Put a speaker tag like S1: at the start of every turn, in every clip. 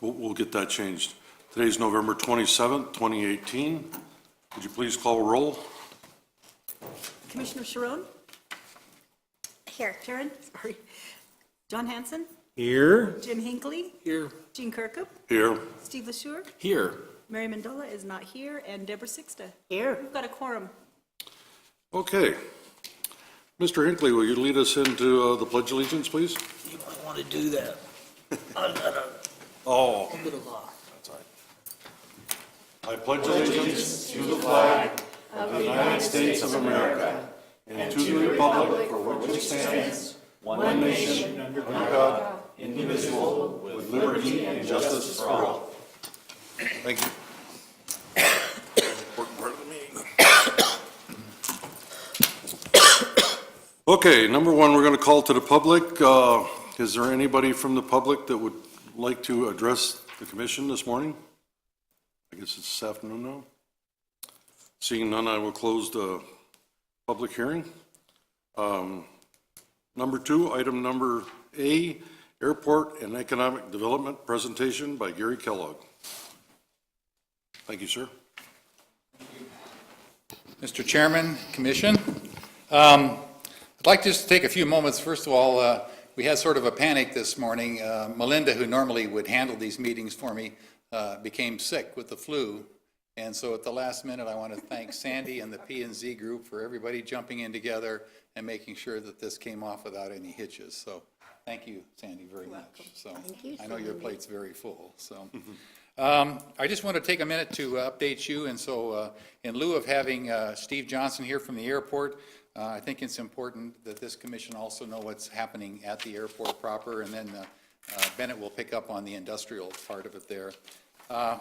S1: we'll get that changed. Today's November 27th, 2018. Would you please call roll?
S2: Commissioner Sharon?
S3: Here.
S2: Sharon? Sorry. John Hanson?
S4: Here.
S2: Jim Hinckley?
S4: Here.
S2: Jean Kirkup?
S1: Here.
S2: Steve LaSure?
S4: Here.
S2: Mary Mandola is not here, and Deborah Sixta.
S3: Here.
S2: We've got a quorum.
S1: Okay. Mr. Hinckley, will you lead us into the Pledge of Allegiance, please?
S4: You might want to do that.
S1: Oh.
S4: Bit of
S1: That's all right. I pledge allegiance to the flag of the United States of America and to the republic for which it stands, one nation, under God, indivisible, with liberty and justice for all. Thank you. Important part of the meeting. Okay, number one, we're going to call to the public. Is there anybody from the public that would like to address the commission this morning? I guess it's this afternoon now. Seeing none, I will close the public hearing. Number two, item number A, Airport and Economic Development presentation by Gary Kellogg. Thank you, sir.
S5: Mr. Chairman, Commission, I'd like just to take a few moments. First of all, we had sort of a panic this morning. Melinda, who normally would handle these meetings for me, became sick with the flu. And so at the last minute, I want to thank Sandy and the P&Z group for everybody jumping in together and making sure that this came off without any hitches. So thank you, Sandy, very much. So I know your plate's very full. So I just want to take a minute to update you. And so in lieu of having Steve Johnson here from the airport, I think it's important that this commission also know what's happening at the airport proper, and then Bennett will pick up on the industrial part of it there.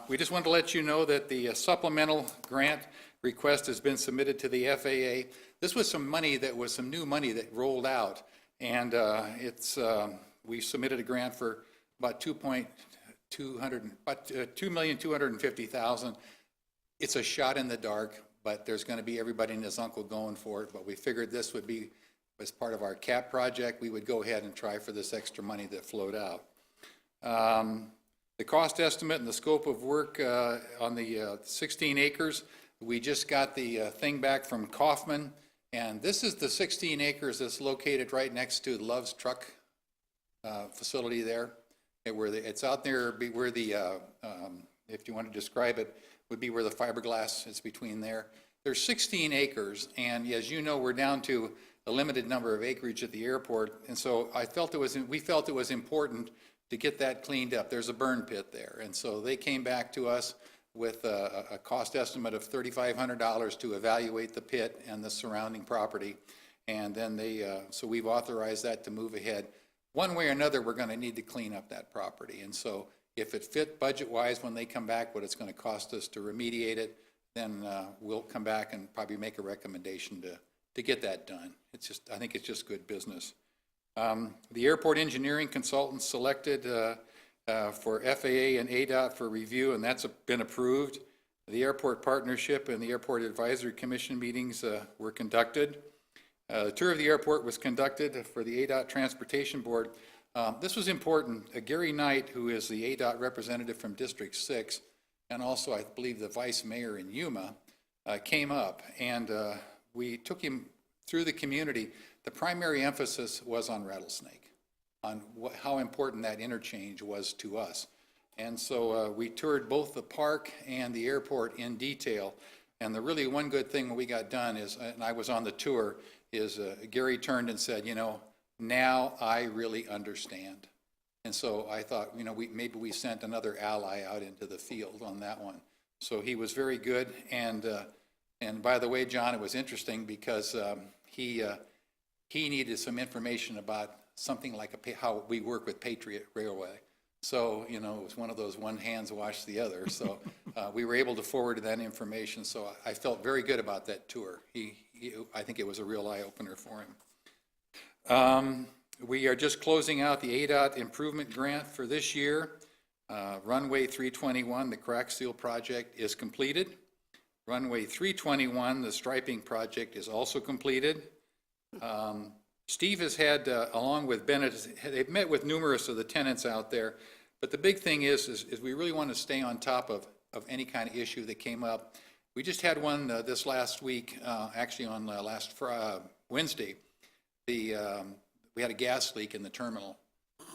S5: We just wanted to let you know that the supplemental grant request has been submitted to the FAA. This was some money that was some new money that rolled out, and we submitted a grant for about $2,250,000. It's a shot in the dark, but there's going to be everybody and his uncle going for it. But we figured this would be, as part of our CAP project, we would go ahead and try for this extra money that flowed out. The cost estimate and the scope of work on the 16 acres, we just got the thing back from Kaufman, and this is the 16 acres that's located right next to Love's Truck facility there. It's out there where the, if you want to describe it, would be where the fiberglass is between there. There's 16 acres, and as you know, we're down to a limited number of acreage at the airport, and so we felt it was important to get that cleaned up. There's a burn pit there, and so they came back to us with a cost estimate of $3,500 to evaluate the pit and the surrounding property, and then so we've authorized that to move ahead. One way or another, we're going to need to clean up that property, and so if it fit budget-wise when they come back what it's going to cost us to remediate it, then we'll come back and probably make a recommendation to get that done. I think it's just good business. The airport engineering consultant selected for FAA and ADOT for review, and that's been approved. The airport partnership and the airport advisory commission meetings were conducted. The tour of the airport was conducted for the ADOT Transportation Board. This was important. Gary Knight, who is the ADOT representative from District 6, and also I believe the vice mayor in Yuma, came up, and we took him through the community. The primary emphasis was on Rattlesnake, on how important that interchange was to us. And so we toured both the park and the airport in detail. And the really one good thing we got done is, and I was on the tour, is Gary turned and said, now I really understand. And so I thought, maybe we sent another ally out into the field on that one. So he was very good. And by the way, John, it was interesting because he needed some information about something like how we work with Patriot Railway. So, it was one of those one hands wash the other. So we were able to forward that information. So I felt very good about that tour. I think it was a real eye-opener for him. We are just closing out the ADOT improvement grant for this year. Runway 321, the crack seal project, is completed. Runway 321, the striping project, is also completed. Steve has had, along with Bennett, they've met with numerous of the tenants out there. But the big thing is we really want to stay on top of any kind of issue that came up. We just had one this last week, actually on last Wednesday. We had a gas leak in the terminal,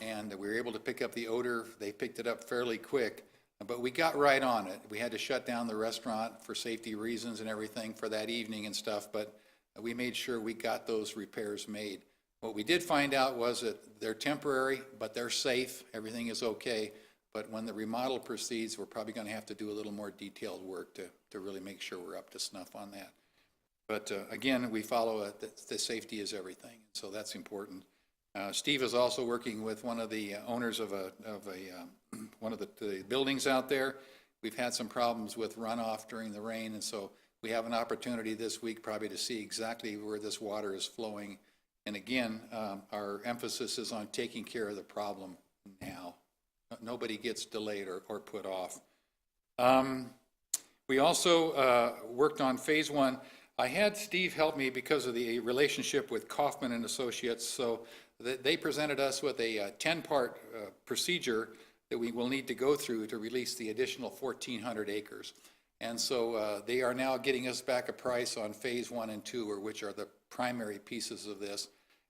S5: and we were able to pick up the odor. They picked it up fairly quick, but we got right on it. We had to shut down the restaurant for safety reasons and everything for that evening and stuff, but we made sure we got those repairs made. What we did find out was that they're temporary, but they're safe. Everything is okay. But when the remodel proceeds, we're probably going to have to do a little more detailed work to really make sure we're up to snuff on that. But again, we follow the safety is everything, so that's important. Steve is also working with one of the owners of one of the buildings out there. We've had some problems with runoff during the rain, and so we have an opportunity this week probably to see exactly where this water is flowing. And again, our emphasis is on taking care of the problem now. Nobody gets delayed or put off. We also worked on phase one. I had Steve help me because of the relationship with Kaufman and Associates. So they presented us with a 10-part procedure that we will need to go through to release the additional 1,400 acres. And so they are now getting us back a price on phase 1 and 2, which are the primary pieces of this.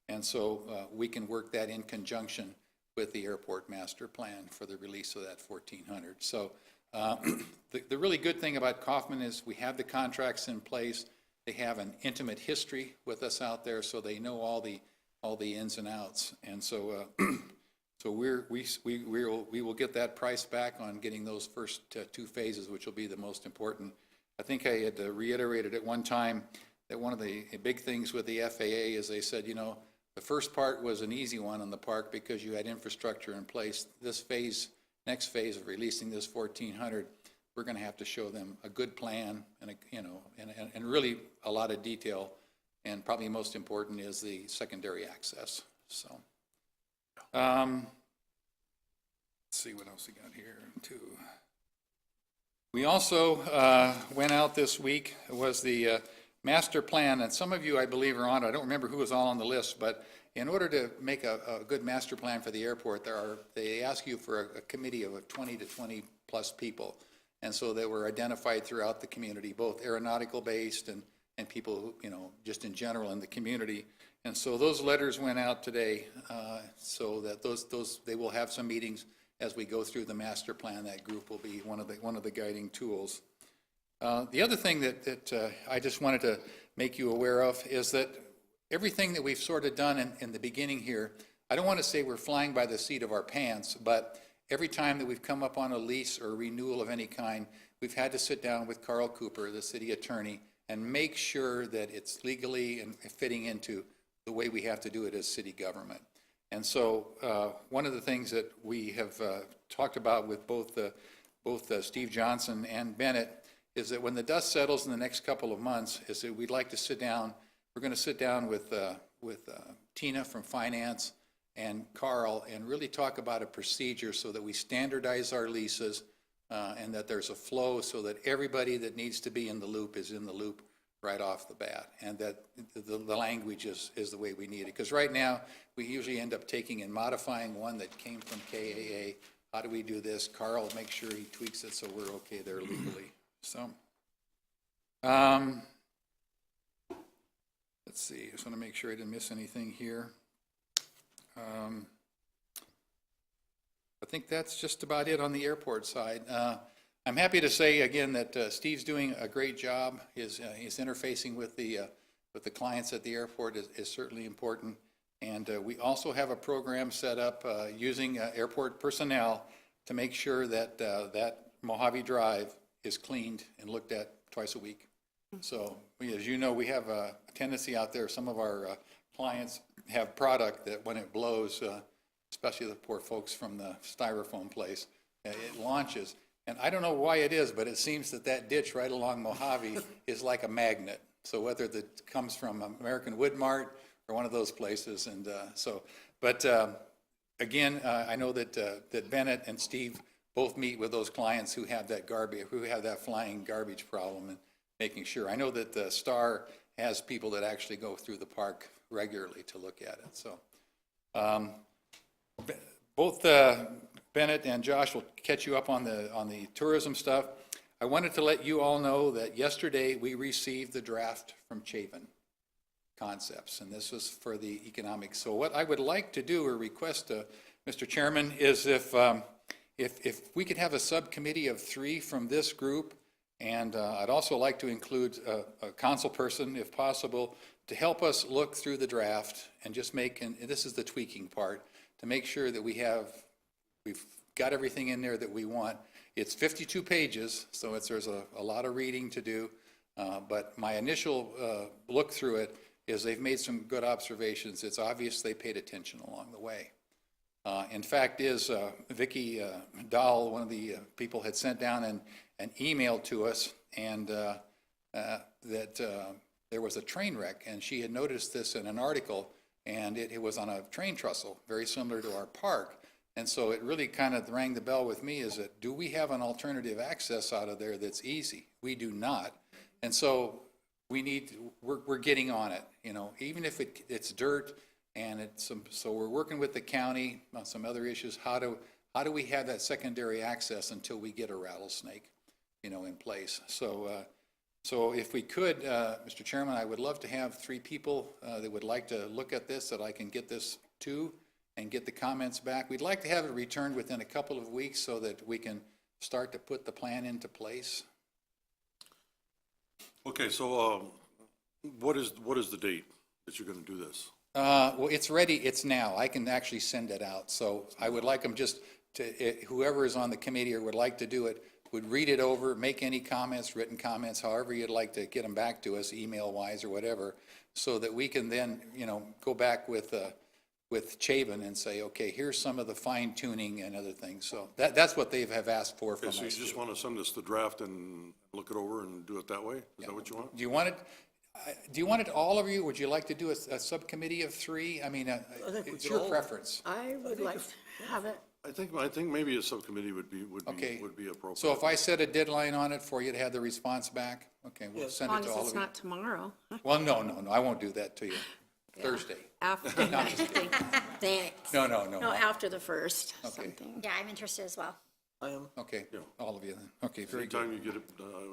S5: And so we can work that in conjunction with the airport master plan for the release of that 1,400. So the really good thing about Kaufman is we have the contracts in place. They have an intimate history with us out there, so they know all the ins and outs. And so so we will get that price back on getting those first 2 phases, which will be the most important. I think I had reiterated at one time that one of the big things with the FAA is they said, you know, the first part was an easy one on the park because you had infrastructure in place. This phase, next phase of releasing this 1,400, we're going to have to show them a good plan and and really a lot of detail. And probably most important is the secondary access. So, let's see what else we got here too. We also went out this week. It was the master plan, and some of you, I believe, are on it. I don't remember who was all on the list, but in order to make a good master plan for the airport, they ask you for a committee of 20 to 20 plus people. And so they were identified throughout the community, both aeronautical based and people, just in general in the community. And so those letters went out today, so that they will have some meetings as we go through the master plan. That group will be one of the guiding tools. The other thing that I just wanted to make you aware of is that everything that we've sort of done in the beginning here, I don't want to say we're flying by the seat of our pants, but every time that we've come up on a lease or renewal of any kind, we've had to sit down with Carl Cooper, the city attorney, and make sure that it's legally and fitting into the way we have to do it as city government. And so one of the things that we have talked about with both Steve Johnson and Bennett is that when the dust settles in the next couple of months, is that we'd like to sit down. We're going to sit down with Tina from finance and Carl and really talk about a procedure so that we standardize our leases and that there's a flow so that everybody that needs to be in the loop is in the loop right off the bat, and that the language is the way we need it. Because right now, we usually end up taking and modifying one that came from KAA. How do we do this? Carl, make sure he tweaks it so we're okay there legally. So, let's see, I just want to make sure I didn't miss anything here. I think that's just about it on the airport side. I'm happy to say again that Steve's doing a great job. His interfacing with the clients at the airport is certainly important. And we also have a program set up using airport personnel to make sure that that Mojave Drive is cleaned and looked at twice a week. So, as you know, we have a tendency out there. Some of our clients have product that when it blows, especially the poor folks from the styrofoam place, it launches. And I don't know why it is, but it seems that ditch right along Mojave is like a magnet. So whether that comes from American Wood Mart or one of those places, and again, I know that Bennett and Steve both meet with those clients who have that flying garbage problem, and making sure. I know that the Star has people that actually go through the park regularly to look at it. So both Bennett and Josh will catch you up on the tourism stuff. I wanted to let you all know that yesterday we received the draft from Chapin Concepts, and this was for the economics. So what I would like to do or request, Mr. Chairman, is if we could have a subcommittee of 3 from this group, and I'd also like to include a council person, if possible, to help us look through the draft and just make, and this is the tweaking part, to make sure that we've got everything in there that we want. It's 52 pages, so there's a lot of reading to do, but my initial look through it is they've made some good observations. It's obvious they paid attention along the way. In fact Vicki Dahl, one of the people, had sent down an email to us, and that there was a train wreck, and she had noticed this in an article, and it was on a train trestle, very similar to our park. And so it really kind of rang the bell with me, is that, do we have an alternative access out of there that's easy? We do not. And so we're getting on it, even if it's dirt, and so we're working with the county on some other issues. How do we have that secondary access until we get a rattlesnake, in place? So if we could, Mr. Chairman, I would love to have 3 people that would like to look at this, that I can get this to and get the comments back. We'd like to have it returned within a couple of weeks so that we can start to put the plan into place.
S1: Okay, so what is the date that you're going to do this?
S5: Well, it's ready. It's now. I can actually send it out. So I would like them just to, whoever is on the committee or would like to do it, would read it over, make any comments, written comments, however you'd like to get them back to us, email-wise or whatever, so that we can then, go back with Chapin and say, okay, here's some of the fine-tuning and other things. So that's what they have asked for from us.
S1: Okay, so you just want to send us the draft and look it over and do it that way? Is that what you want?
S5: Do you want it all of you? Would you like to do a subcommittee of 3? I mean, it's your preference.
S6: I would like to have it.
S1: I think maybe a subcommittee would be
S5: Okay.
S1: appropriate.
S5: So if I set a deadline on it for you to have the response back, okay, we'll
S6: As
S5: send
S6: long
S5: it to
S6: as
S5: all
S6: it's
S5: of you.
S6: not tomorrow.
S5: Well, no, I won't do that to you. Thursday.
S6: After, thanks.
S5: No.
S6: No, after the 1st,
S5: Okay.
S6: something.
S3: Yeah, I'm interested as well.
S4: I am.
S5: Okay,
S1: Yeah.
S5: all of you then. Okay, very good.
S1: Anytime you get it,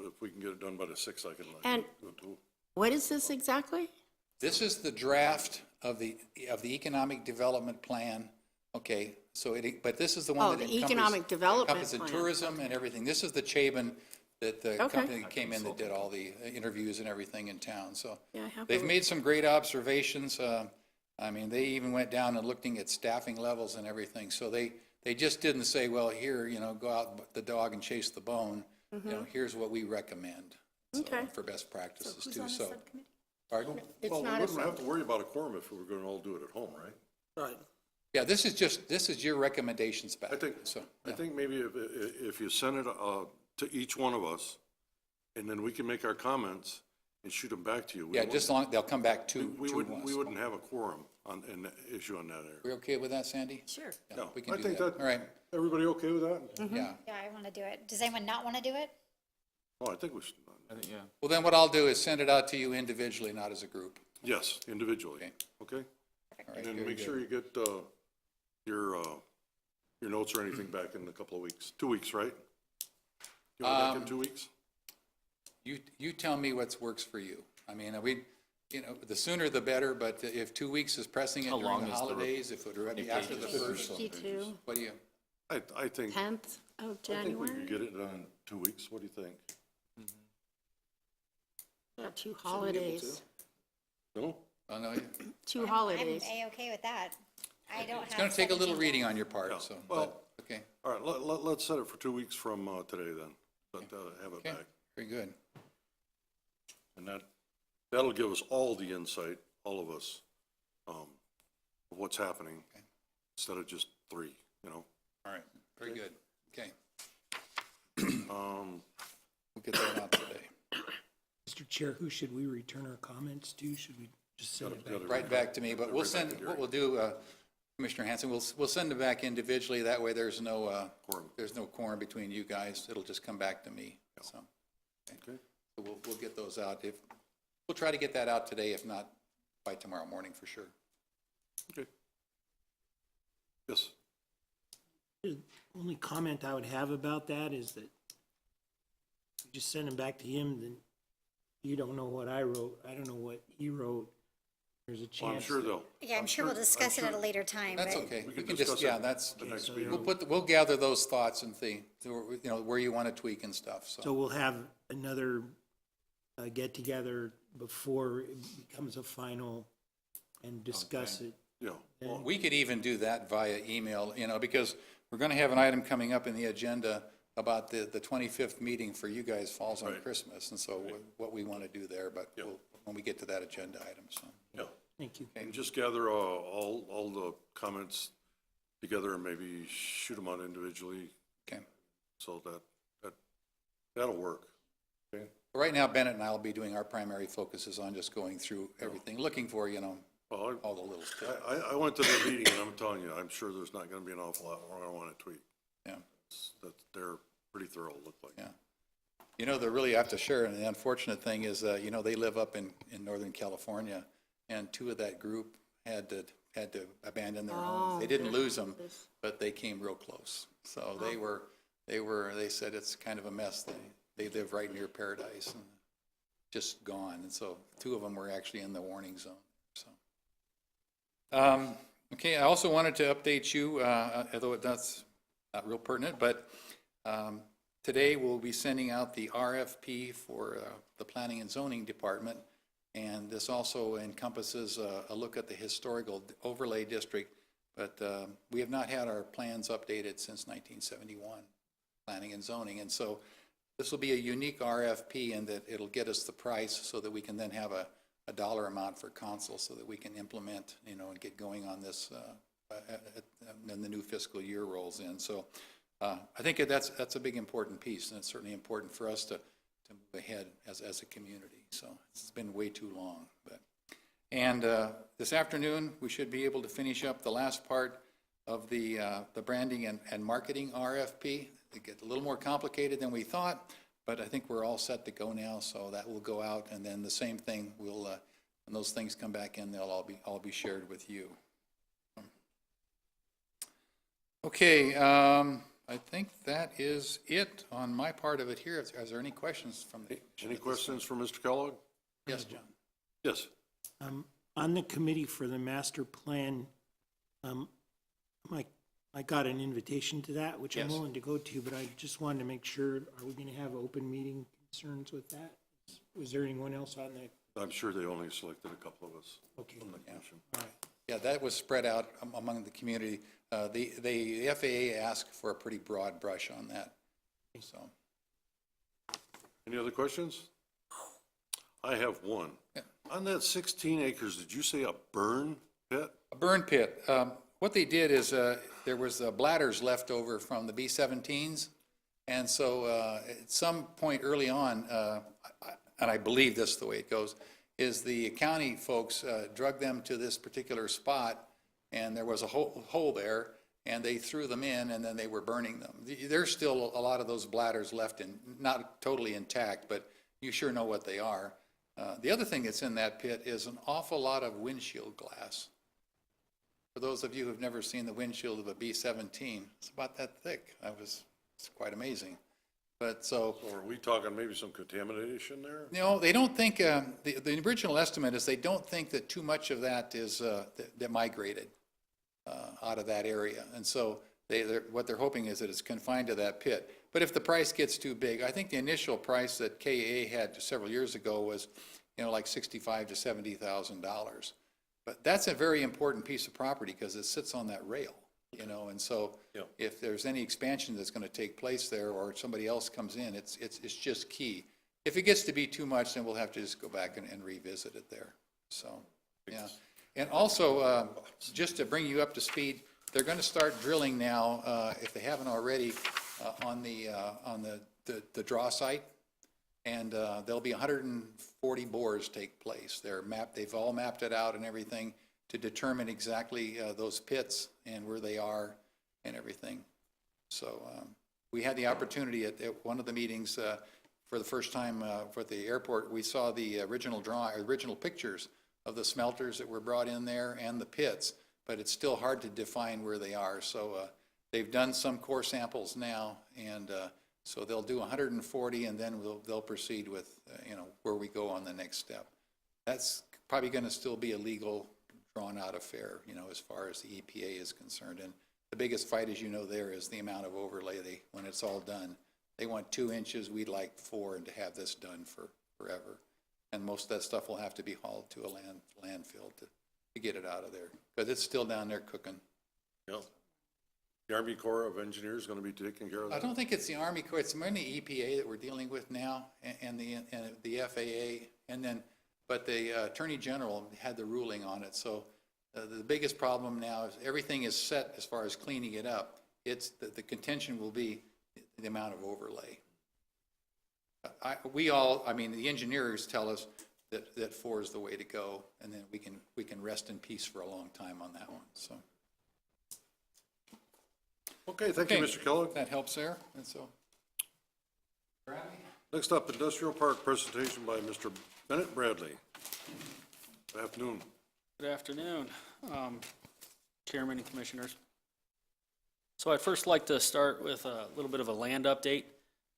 S1: if we can get it done by the 6th, I can
S6: And-
S1: do it too.
S6: What is this exactly?
S5: This is the draft of the economic development plan. Okay, so but this is the one
S6: Oh,
S5: that
S6: the economic development
S5: encompasses
S6: plan.
S5: tourism and everything. This is the Chapin that the
S6: Okay.
S5: company that came in that did all the interviews and everything in town. So
S6: Yeah, I have
S5: they've
S6: a-
S5: made some great observations. I mean, they even went down and looking at staffing levels and everything. So they just didn't say, well, here, go out with the dog and chase the bone. Here's what we recommend. So,
S6: Okay.
S5: for best practices
S2: Who's
S5: too.
S2: on the
S5: So,
S2: subcommittee?
S5: pardon?
S6: It's
S1: Well, we
S6: not a
S1: wouldn't have to worry about a quorum if we were going to all do it at home, right?
S4: Right.
S5: Yeah, this is your recommendations back.
S1: I think maybe if you send it to each one of us, and then we can make our comments and shoot them back to you.
S5: Yeah, just long, they'll come back to
S1: We
S5: us.
S1: wouldn't have a quorum on the issue on that area.
S5: We okay with that, Sandy?
S2: Sure.
S5: Yeah, we can
S1: I
S5: do
S1: think
S5: that. All right,
S1: everybody okay with that?
S5: yeah.
S3: Yeah, I want to do it. Does anyone not want to do it?
S1: Oh, I think we should,
S5: Well, then what I'll do is send it out to you individually, not as a group.
S1: yes, individually, okay?
S5: All right,
S1: And then
S5: very
S1: make
S5: good.
S1: sure you get your notes or anything back in a couple of weeks. 2 weeks, right? You want it back in 2 weeks?
S5: You tell me what works for you. I mean, the sooner the better, but if 2 weeks is pressing it during the holidays, if it would be after the first,
S6: 52,
S5: what do you?
S1: I think
S6: 10th of
S1: we could
S6: January.
S1: get it done in 2 weeks. What do you think?
S6: Yeah, 2 holidays.
S1: No?
S5: Oh, no,
S6: 2 holidays.
S3: I'm A-okay with that. I don't have.
S5: it's going to take a little
S3: 17
S5: reading
S3: days.
S5: on your part, so,
S1: Well-
S5: but, okay,
S1: All right, let's set it for 2 weeks from today then, but have it
S5: okay,
S1: back.
S5: very good.
S1: And that'll give us all the insight, all of us, of what's happening, instead of just 3,
S5: All right, very good, okay.
S1: Um,
S5: We'll get that out today.
S7: Mr. Chair, who should we return our comments to? Should we just send it back?
S5: Right back to me, but we'll send, what we'll do, Commissioner Hanson, we'll send it back individually, that way there's no quorum between you guys, it'll just come back to me, so.
S1: Okay.
S5: So we'll get those out, we'll try to get that out today, if not by tomorrow morning for sure.
S1: Okay. Yes.
S7: The only comment I would have about that is that you just send them back to him, then you don't know what I wrote, I don't know what he wrote. There's a chance.
S1: Well, I'm sure they'll.
S3: Yeah, I'm sure we'll discuss it at a later time,
S5: That's
S3: but
S5: okay.
S1: We
S5: We
S1: can
S5: can just,
S1: discuss
S5: yeah,
S1: it
S5: that's,
S1: the next
S7: so
S1: meeting.
S5: we'll gather those thoughts and see, you know, where you want to tweak and stuff,
S7: So
S5: so.
S7: we'll have another get-together before it becomes a final and discuss it.
S1: Yeah, well,
S5: We could even do that via email, you know, because we're going to have an item coming up in the agenda about the 25th meeting for you guys falls on
S1: Right.
S5: Christmas, and so what we want to do there, but
S1: Yeah.
S5: when we get to that agenda item, so.
S1: yeah.
S7: Thank you.
S1: And just gather all the comments together and maybe shoot them out individually,
S5: Okay.
S1: so that'll work. Okay.
S5: Right now, Bennett and I will be doing our primary focuses on just going through everything, looking for, you know,
S1: Well,
S5: all the little stuff.
S1: I went to the meeting, and I'm telling you, I'm sure there's not gonna be an awful lot more I wanna tweak.
S5: Yeah.
S1: That they're pretty thorough, look like.
S5: Yeah. You know, they really have to share, and the unfortunate thing is, you know, they live up in Northern California, and two of that group had to abandon their homes. They didn't lose them, but they came real close. So they said it's kind of a mess. They live right near Paradise and just gone. And so two of them were actually in the warning zone, so. Okay, I also wanted to update you, although that's not real pertinent, but today we'll be sending out the RFP for the Planning and Zoning Department, and this also encompasses a look at the historical overlay district, but we have not had our plans updated since 1971, planning and zoning, and so this will be a unique RFP in that it'll get us the price so that we can then have a dollar amount for council so that we can implement, you know, and get going on this when the new fiscal year rolls in. So I think that's a big important piece, and it's certainly important for us to move ahead as a community. So it's been way too long. And this afternoon, we should be able to finish up the last part of the branding and marketing RFP. It gets a little more complicated than we thought, but I think we're all set to go now, so that will go out, and then the same thing will, when those things come back in, they'll all be shared with you. Okay, I think that is it on my part of it here. Is there any questions from the?
S1: Any questions for Mr. Kellogg?
S5: Yes, John.
S1: Yes.
S7: On the committee for the master plan, I got an invitation to that, which I'm
S5: Yes.
S7: willing to go to, but I just wanted to make sure, are we gonna have open meeting concerns with that? Was there anyone else on that?
S1: I'm sure they only selected a couple of us
S7: Okay,
S1: from the commission.
S7: all right.
S5: Yeah, that was spread out among the community. The FAA asked for a pretty broad brush on that, so.
S1: Any other questions? I have one.
S5: Yeah.
S1: On that 16 acres, did you say a burn pit?
S5: A burn pit. What they did is there was bladders left over from the B-17s, and so at some point early on, and I believe this is the way it goes, is the county folks drug them to this particular spot, and there was a hole there, and they threw them in, and then they were burning them. There's still a lot of those bladders left, in, not totally intact, but you sure know what they are. The other thing that's in that pit is an awful lot of windshield glass. For those of you who've never seen the windshield of a B-17, it's about that thick. It's quite amazing. But so,
S1: Or are we talking maybe some contamination there?
S5: you know, they don't think, the original estimate is they don't think that too much of that is, that migrated out of that area. And so what they're hoping is that it's confined to that pit. But if the price gets too big, I think the initial price that KA had several years ago was, you know, like $65,000 to $70,000. But that's a very important piece of property because it sits on that rail, you know, and so
S1: Yeah.
S5: if there's any expansion that's going to take place there or somebody else comes in, it's just key. If it gets to be too much, then we'll have to just go back and revisit it there. So, yeah. And also, just to bring you up to speed, they're going to start drilling now, if they haven't already, on the draw site. And there'll be 140 bores take place. They've all mapped it out and everything to determine exactly those pits and where they are and everything. So we had the opportunity at one of the meetings for the first time for the airport. We saw the original pictures of the smelters that were brought in there and the pits, but it's still hard to define where they are. So They've done some core samples now, and so they'll do 140, and then they'll proceed with, where we go on the next step. That's probably going to still be a legal, drawn-out affair, as far as the EPA is concerned. And the biggest fight, as you know, there is the amount of overlay. When it's all done, they want 2 inches, we'd like 4, and to have this done forever. And most of that stuff will have to be hauled to a landfill to get it out of there, because it's still down there cooking.
S1: Yeah. The Army Corps of Engineers is going to be taking care of that?
S5: I don't think it's the Army Corps, it's mainly EPA that we're dealing with now, and the FAA, but the Attorney General had the ruling on it. So the biggest problem now is everything is set as far as cleaning it up. It's the contention will be the amount of overlay. The engineers tell us that 4 is the way to go, and then we can rest in peace for a long time on that one. So.
S1: Okay, thank you, Mr. Kellogg.
S5: That helps there, and so.
S1: Next up, Industrial Park presentation by Mr. Bennett Bradley. Good afternoon.
S8: Good afternoon, Chairman and Commissioners. So I'd first like to start with a little bit of a land update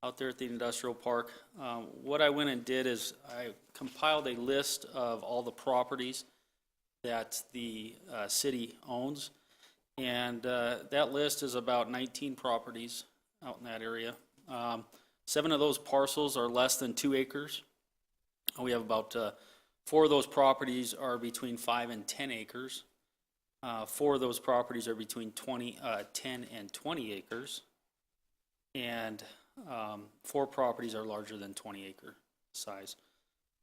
S8: out there at the industrial park. What I went and did is I compiled a list of all the properties that the city owns, and that list is about 19 properties out in that area. 7 of those parcels are less than 2 acres. We have about 4 of those properties are between 5 and 10 acres. 4 of those properties are between 10 and 20 acres. And 4 properties are larger than 20 acre size.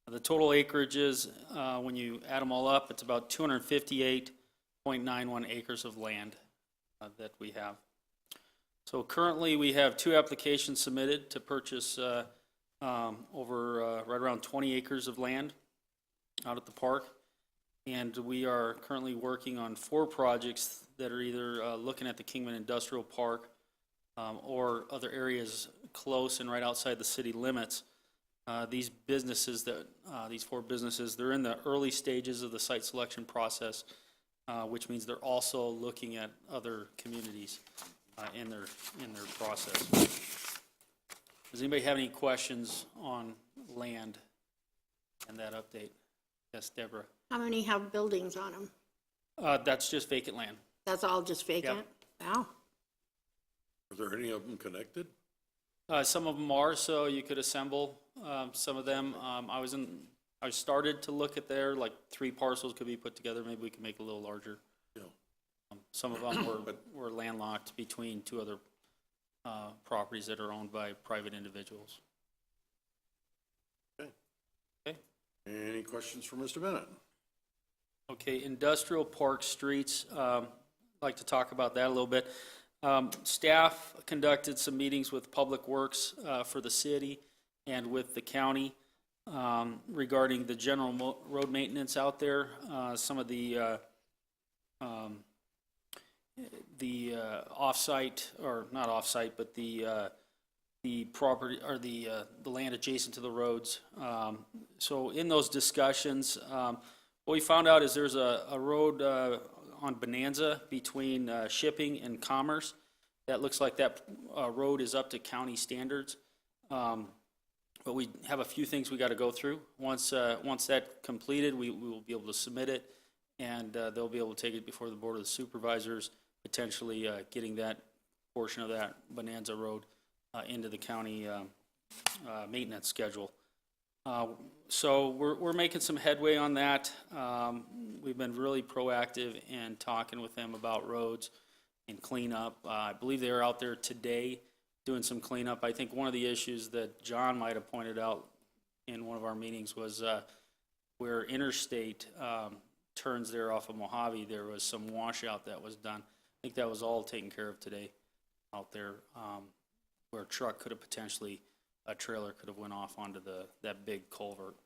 S8: The total acreages, when you add them all up, it's about 258.91 acres of land that we have. So currently we have 2 applications submitted to purchase over right around 20 acres of land out at the park. And we are currently working on 4 projects that are either looking at the Kingman Industrial Park or other areas close and right outside the city limits. These businesses, these 4 businesses, they're in the early stages of the site selection process, which means they're also looking at other communities in their process. Does anybody have any questions on land and that update? Yes, Deborah.
S6: How many have buildings on them?
S8: That's just vacant land.
S6: That's all just vacant? Wow.
S1: Are there any of them connected?
S8: Some of them are, so you could assemble some of them. I started to look at there, like 3 parcels could be put together. Maybe we can make it a little larger.
S1: Yeah.
S8: Some of them were landlocked between 2 other properties that are owned by private individuals.
S1: Okay.
S8: Okay.
S1: Any questions for Mr. Bennett?
S8: Okay, industrial park streets, I'd like to talk about that a little bit. Staff conducted some meetings with Public Works for the city and with the county regarding the general road maintenance out there. Some of the off-site, or not off-site, but the property or the land adjacent to the roads. So in those discussions, what we found out is there's a road on Bonanza between Shipping and Commerce. That looks like that road is up to county standards. But we have a few things we got to go through. Once that completed, we will be able to submit it, and they'll be able to take it before the Board of Supervisors, potentially getting that portion of that Bonanza Road into the county maintenance schedule. So we're making some headway on that. We've been really proactive in talking with them about roads and cleanup. I believe they were out there today doing some cleanup. I think one of the issues that John might have pointed out in one of our meetings was where Interstate turns there off of Mojave, there was some washout that was done. I think that was all taken care of today out there, where a truck could have potentially, a trailer could have went off onto that big culvert.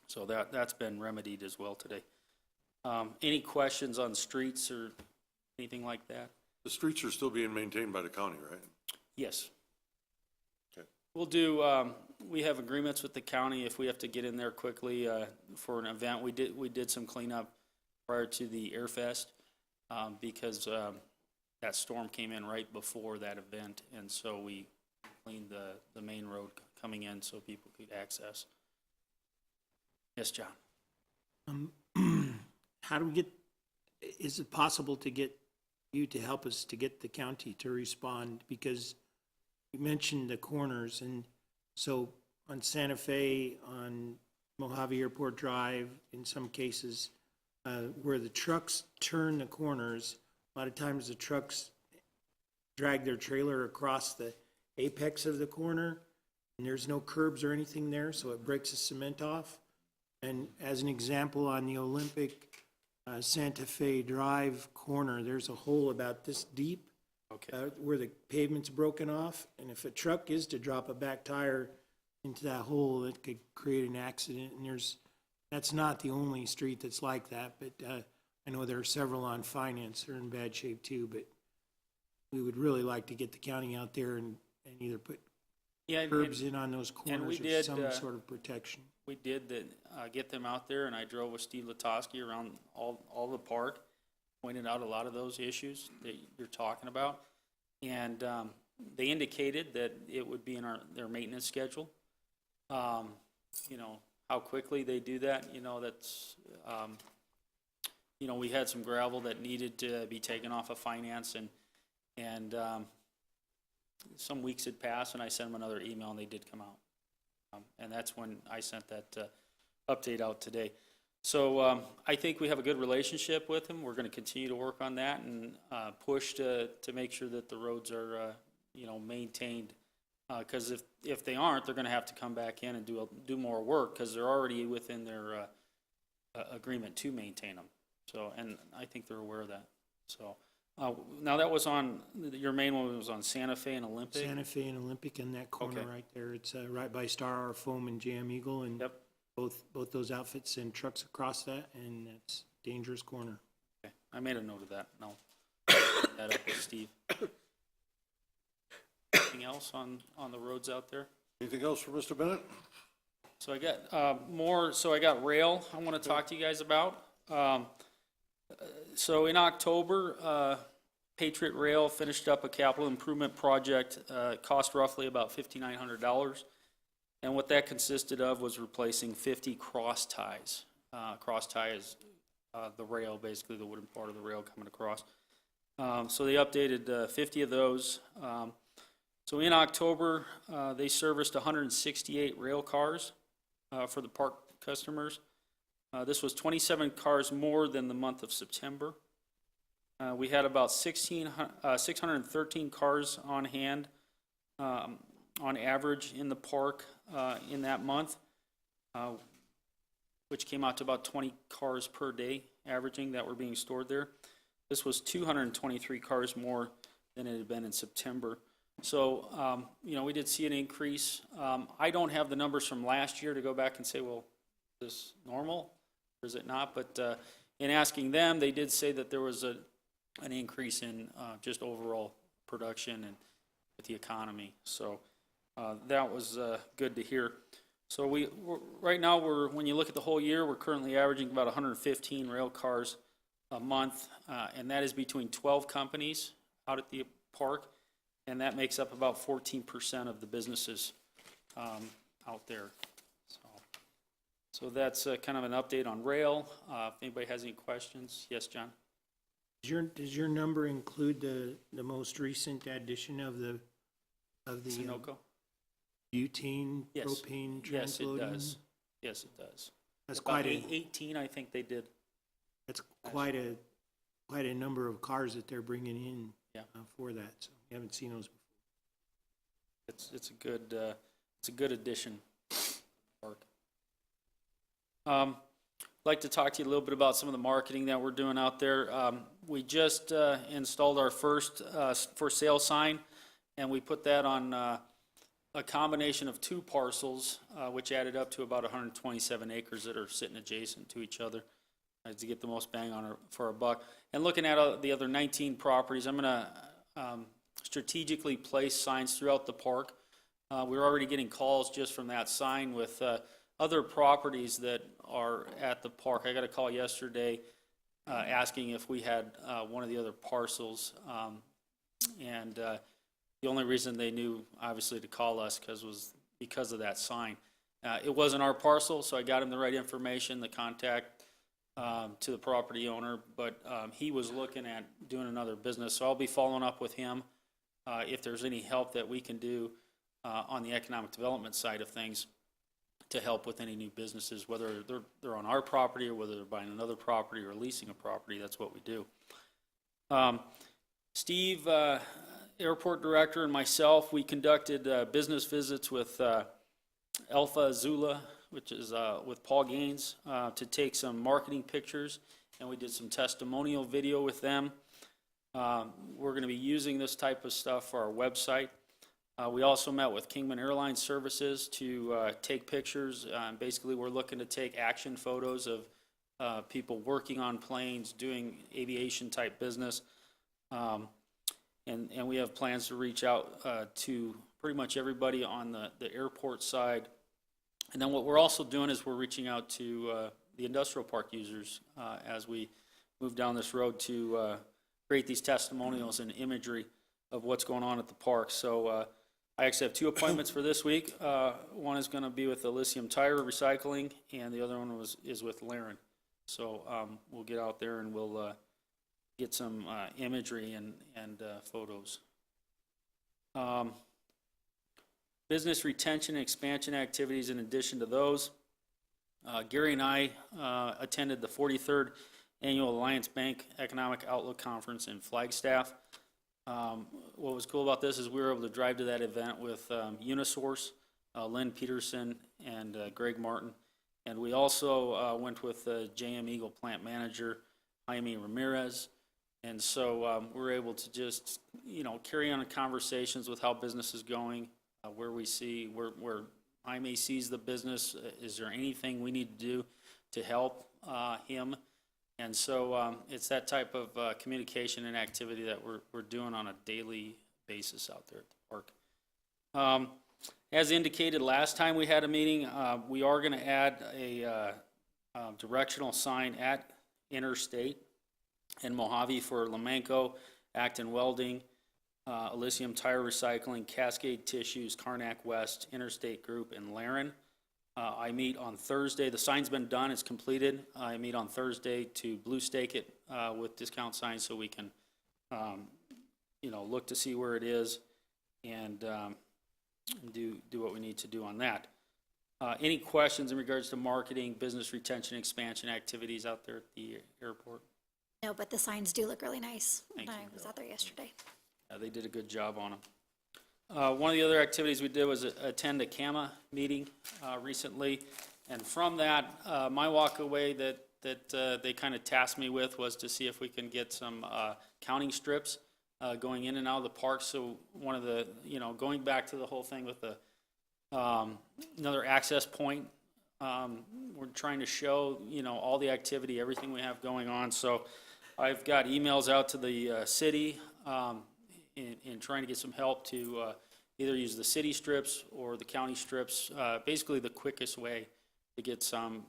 S8: So that's been remedied as well today. Any questions on streets or anything like that?
S1: The streets are still being maintained by the county, right?
S8: Yes.
S1: Okay.
S8: We'll do, we have agreements with the county if we have to get in there quickly for an event. We did some cleanup prior to the Air Fest because that storm came in right before that event, and so we cleaned the main road coming in so people could access. Yes, John?
S7: How do we get, is it possible to get you to help us to get the county to respond? Because you mentioned the corners, and so on Santa Fe, on Mojave Airport Drive, in some cases, where the trucks turn the corners, a lot of times the trucks drag their trailer across the apex of the corner, and there's no curbs or anything there, so it breaks the cement off. And as an example, on the Olympic Santa Fe Drive corner, there's a hole about this deep where the pavement's broken off, and if a truck is to drop a back tire into that hole, it could create an accident. And that's not the only street that's like that, but I know there are several on Finance that are in bad shape too, but we would really like to get the county out there and either put curbs in on those corners or some sort of protection.
S8: We did get them out there, and I drove with Steve Latoski around all the park, pointed out a lot of those issues that you're talking about. And they indicated that it would be in their maintenance schedule. You know, how quickly they do that, you know, that's, you know, we had some gravel that needed to be taken off of Finance, and some weeks had passed, and I sent them another email, and they did come out. And that's when I sent that update out today. So I think we have a good relationship with them. We're going to continue to work on that and push to make sure that the roads are, you know, maintained. Because if they aren't, they're going to have to come back in and do more work, because they're already within their agreement to maintain them. So, and I think they're aware of that. So now that was on, your main one was on Santa Fe and Olympic?
S7: Santa Fe and Olympic in that corner right there. It's right by Star R Foam and Jam Eagle, and both those outfits send trucks across that, and that's a dangerous corner.
S8: Okay, I made a note of that. No, that up with Steve. Anything else on the roads out there?
S1: Anything else for Mr. Bennett?
S8: So I got more. So I got rail I want to talk to you guys about. So in October, Patriot Rail finished up a capital improvement project. Cost roughly about $5,900. And what that consisted of was replacing 50 cross ties. Cross tie is the rail, basically the wooden part of the rail coming across. So they updated 50 of those. So in October, they serviced 168 rail cars for the park customers. This was 27 cars more than the month of September. We had about 613 cars on hand on average in the park in that month, which came out to about 20 cars per day averaging that were being stored there. This was 223 cars more than it had been in September. So, you know, we did see an increase. I don't have the numbers from last year to go back and say, well, is this normal or is it not? But in asking them, they did say that there was an increase in just overall production and with the economy. So that was good to hear. So we're right now, when you look at the whole year, we're currently averaging about 115 rail cars a month, and that is between 12 companies out at the park. And that makes up about 14% of the businesses out there. So that's kind of an update on rail. If anybody has any questions, yes, John?
S7: Does your number include the most recent addition of the
S8: Sunoco?
S7: butane,
S8: Yes.
S7: propane
S8: Yes, it
S7: transloading?
S8: does. Yes, it does.
S7: That's
S8: About
S7: quite a
S8: 18, I think they did.
S7: that's quite a number of cars that they're bringing in for that. So we haven't seen those before.
S8: It's a good addition. Park. I'd like to talk to you a little bit about some of the marketing that we're doing out there. We just installed our first for sale sign, and we put that on a combination of two parcels, which added up to about 127 acres that are sitting adjacent to each other to get the most bang for our buck. And looking at the other 19 properties, I'm going to strategically place signs throughout the park. We're already getting calls just from that sign with other properties that are at the park. I got a call yesterday asking if we had one of the other parcels And the only reason they knew, obviously, to call us was because of that sign. It wasn't our parcel, so I got him the right information, the contact to the property owner, but he was looking at doing another business, so I'll be following up with him if there's any help that we can do on the economic development side of things to help with any new businesses, whether they're on our property or whether they're buying another property or leasing a property. That's what we do. Steve, airport director, and myself, we conducted business visits with Alpha Zula, which is with Paul Gaines, to take some marketing pictures, and we did some testimonial video with them. We're going to be using this type of stuff for our website. We also met with Kingman Airline Services to take pictures. Basically, we're looking to take action photos of people working on planes, doing aviation type business. And we have plans to reach out to pretty much everybody on the airport side. And then what we're also doing is we're reaching out to the industrial park users as we move down this road to create these testimonials and imagery of what's going on at the park. So I actually have 2 appointments for this week. One is going to be with Elysium Tire Recycling, and the other one is with Laren. So we'll get out there and we'll get some imagery and photos. Business retention and expansion activities in addition to those. Gary and I attended the 43rd Annual Alliance Bank Economic Outlook Conference in Flagstaff. What was cool about this is we were able to drive to that event with Unisource, Lynn Peterson, and Greg Martin. And we also went with JM Eagle plant manager, Jaime Ramirez. And so we're able to just, carry on conversations with how business is going, where we see, where Jaime sees the business. Is there anything we need to do to help him? And so it's that type of communication and activity that we're doing on a daily basis out there at the park. As indicated last time we had a meeting, we are going to add a directional sign at Interstate in Mojave for Lemanco, Acton Welding, Elysium Tire Recycling, Cascade Tissues, Karnak West, Interstate Group, and Laren. I meet on Thursday. The sign's been done. It's completed. I meet on Thursday to blue stake it with discount signs so we can, look to see where it is and do what we need to do on that. Any questions in regards to marketing, business retention, expansion activities out there at the airport?
S3: No, but the signs do look really nice.
S8: Thank
S3: I
S8: you.
S3: was out there yesterday.
S8: They did a good job on them. One of the other activities we did was attend a CAMA meeting recently, and from that, my walk away that they kind of tasked me with was to see if we can get some counting strips going in and out of the park. So one of the, going back to the whole thing with the another access point, we're trying to show, all the activity, everything we have going on. So I've got emails out to the city in trying to get some help to either use the city strips or the county strips, basically the quickest way to get some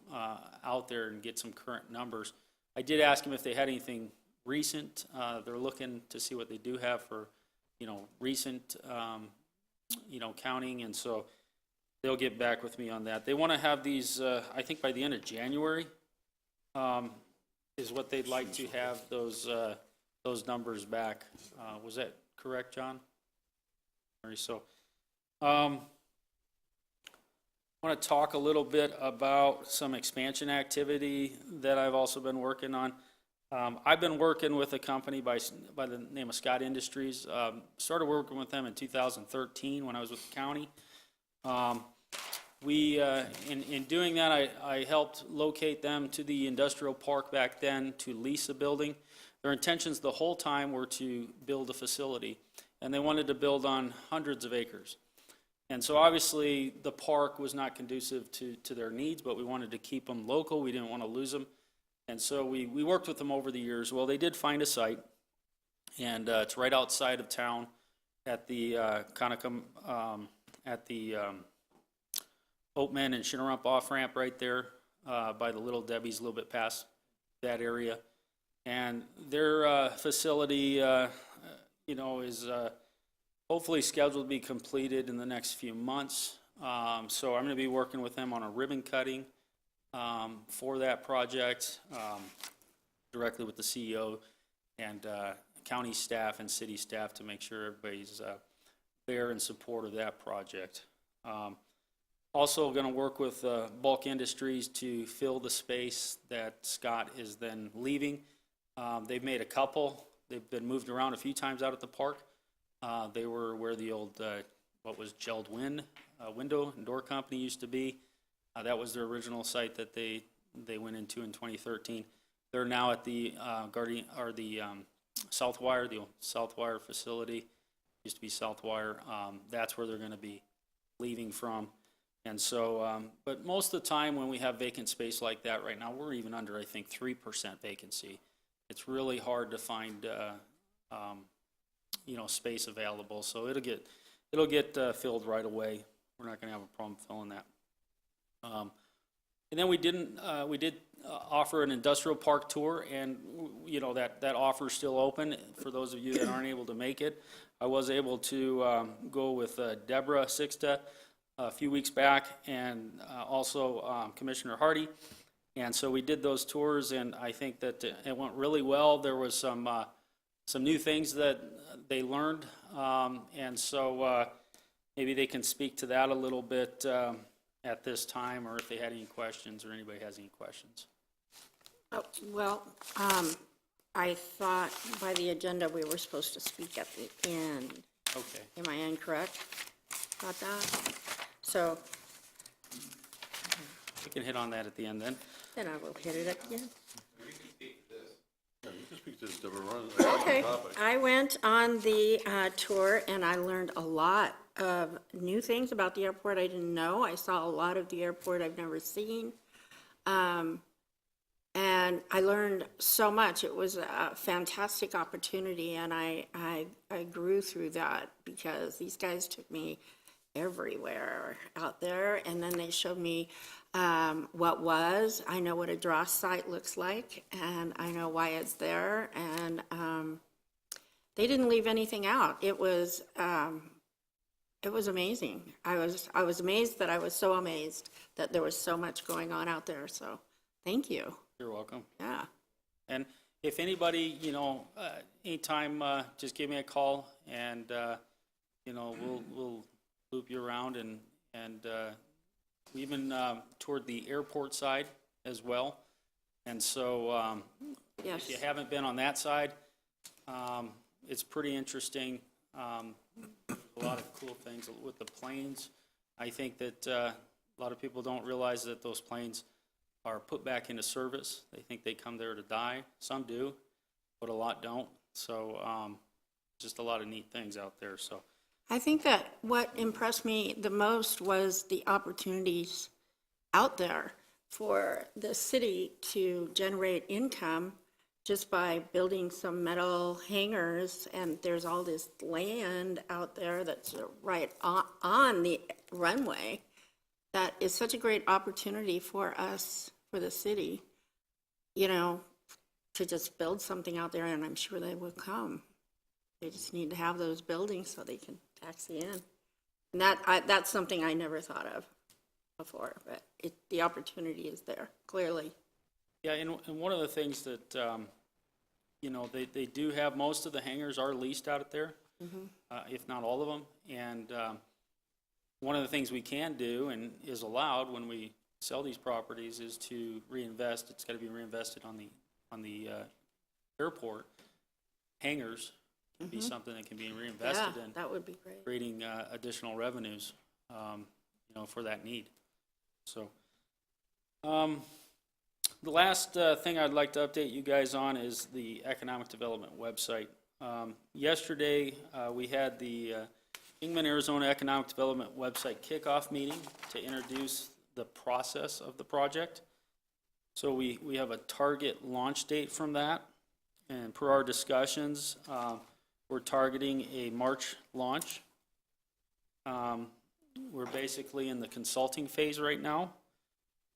S8: out there and get some current numbers. I did ask them if they had anything recent. They're looking to see what they do have for, recent, counting, and so they'll get back with me on that. They want to have these, I think by the end of January, is what they'd like to have those numbers back. Was that correct, John? So, I want to talk a little bit about some expansion activity that I've also been working on. I've been working with a company by the name of Scott Industries. Started working with them in 2013 when I was with the county. In doing that, I helped locate them to the industrial park back then to lease a building. Their intentions the whole time were to build a facility, and they wanted to build on hundreds of acres. And so obviously the park was not conducive to their needs, but we wanted to keep them local. We didn't want to lose them. And so we worked with them over the years. Well, they did find a site, and it's right outside of town at the Oatman and Shinnerump off-ramp right there by the Little Debbie's, a little bit past that area. And their facility, is hopefully scheduled to be completed in the next few months. So I'm going to be working with them on a ribbon cutting for that project, directly with the CEO and county staff and city staff to make sure everybody's there in support of that project. Also going to work with Bulk Industries to fill the space that Scott is then leaving. They've made a couple. They've been moved around a few times out at the park. They were where the old, what was Gelled Window and Door Company used to be. That was their original site that they went into in 2013. They're now at the Southwire, the old Southwire facility. Used to be Southwire. That's where they're going to be leaving from. And so, but most of the time when we have vacant space like that right now, we're even under, I think, 3% vacancy. It's really hard to find, space available. So it'll get filled right away. We're not going to have a problem filling that. And then we did offer an industrial park tour, and that offer is still open for those of you that aren't able to make it. I was able to go with Deborah Sixta a few weeks back, and also Commissioner Hardy, and so we did those tours, and I think that it went really well. There was some new things that they learned, and so maybe they can speak to that a little bit at this time, or if they had any questions, or anybody has any questions.
S6: Oh, well, I thought by the agenda we were supposed to speak at the end.
S8: Okay.
S6: Am I incorrect about that? So
S8: We can hit on that at the end then.
S6: then I will hit it at the end.
S1: Yeah, you can speak to this, Deborah.
S6: Okay, I went on the tour and I learned a lot of new things about the airport I didn't know. I saw a lot of the airport I've never seen. And I learned so much. It was a fantastic opportunity, and I grew through that because these guys took me everywhere out there, and then they showed me what was. I know what a Dross site looks like, and I know why it's there, and they didn't leave anything out. It was amazing. I was amazed that I was so amazed that there was so much going on out there. So thank you.
S8: You're welcome.
S6: Yeah.
S8: And if anybody, anytime, just give me a call, and we'll loop you around, and we even toured the airport side as well. And so,
S6: Yes.
S8: if you haven't been on that side, it's pretty interesting. A lot of cool things with the planes. I think that a lot of people don't realize that those planes are put back into service. They think they come there to die. Some do, but a lot don't. So just a lot of neat things out there. So
S6: I think that what impressed me the most was the opportunities out there for the city to generate income just by building some metal hangars, and there's all this land out there that's right on the runway. That is such a great opportunity for us, for the city, to just build something out there, and I'm sure they will come. They just need to have those buildings so they can taxi in. And that's something I never thought of before, but the opportunity is there, clearly.
S8: yeah, and one of the things that they do have, most of the hangars are leased out there, if not all of them. And one of the things we can do and is allowed when we sell these properties is to reinvest. It's got to be reinvested on the airport. Hangars can be something that can be reinvested
S6: Yeah,
S8: in,
S6: that would be great.
S8: creating additional revenues, for that need. So, the last thing I'd like to update you guys on is the economic development website. Yesterday, we had the Kingman, Arizona Economic Development website kickoff meeting to introduce the process of the project. So we have a target launch date from that, and per our discussions, we're targeting a March launch. We're basically in the consulting phase right now,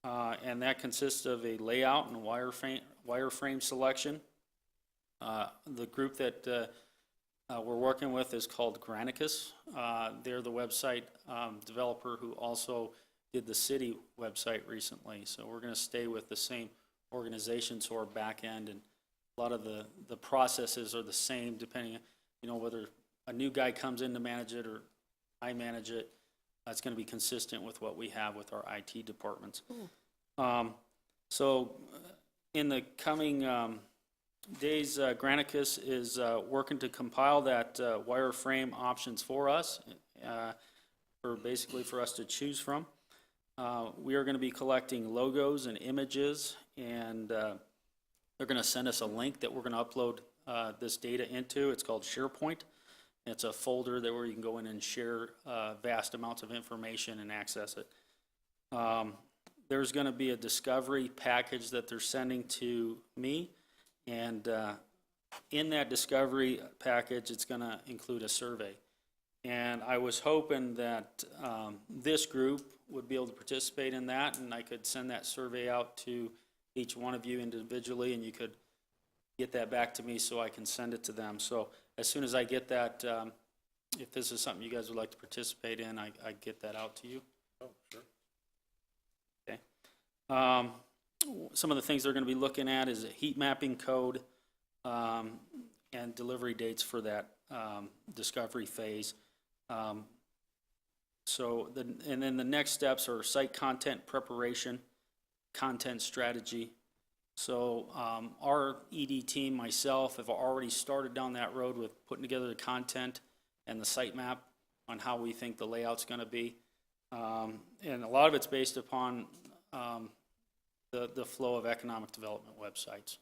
S8: and that consists of a layout and wireframe selection. The group that we're working with is called Granicus. They're the website developer who also did the city website recently. So we're going to stay with the same organization, so our back end and a lot of the processes are the same depending, whether a new guy comes in to manage it or I manage it. It's going to be consistent with what we have with our IT departments. So in the coming days, Granicus is working to compile that wireframe options for us, for us to choose from. We are going to be collecting logos and images, and they're going to send us a link that we're going to upload this data into. It's called SharePoint. It's a folder where you can go in and share vast amounts of information and access it. There's going to be a discovery package that they're sending to me, and in that discovery package, it's going to include a survey. And I was hoping that this group would be able to participate in that, and I could send that survey out to each one of you individually, and you could get that back to me so I can send it to them. So as soon as I get that, if this is something you guys would like to participate in, I get that out to you.
S1: Oh, sure.
S8: Okay. Some of the things they're going to be looking at is a heat mapping code and delivery dates for that discovery phase. And then the next steps are site content preparation, content strategy. So our ED team, myself, have already started down that road with putting together the content and the site map on how we think the layout's going to be. And a lot of it's based upon the flow of economic development websites.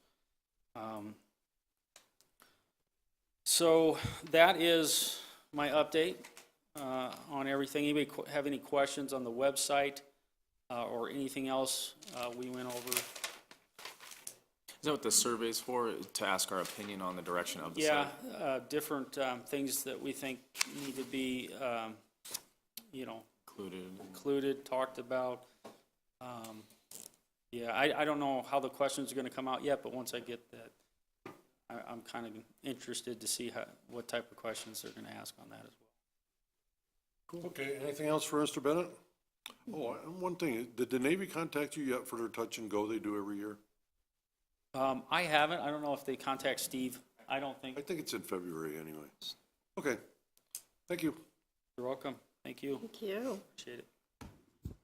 S8: So that is my update on everything. Anybody have any questions on the website or anything else we went over?
S9: Is that what the survey's for, to ask our opinion on the direction of the
S8: Yeah,
S9: site?
S8: different things that we think need to be, included, talked about. Yeah, I don't know how the questions are going to come out yet, but once I get that, I'm kind of interested to see what type of questions they're going to ask on that as well.
S1: Cool. Okay, anything else for Mr. Bennett? Oh, one thing, did the Navy contact you yet for their touch and go they do every year?
S8: I haven't. I don't know if they contact Steve. I don't think.
S1: I think it's in February anyway. Okay, thank you.
S8: You're welcome. Thank you.
S6: Thank you.
S8: Appreciate it.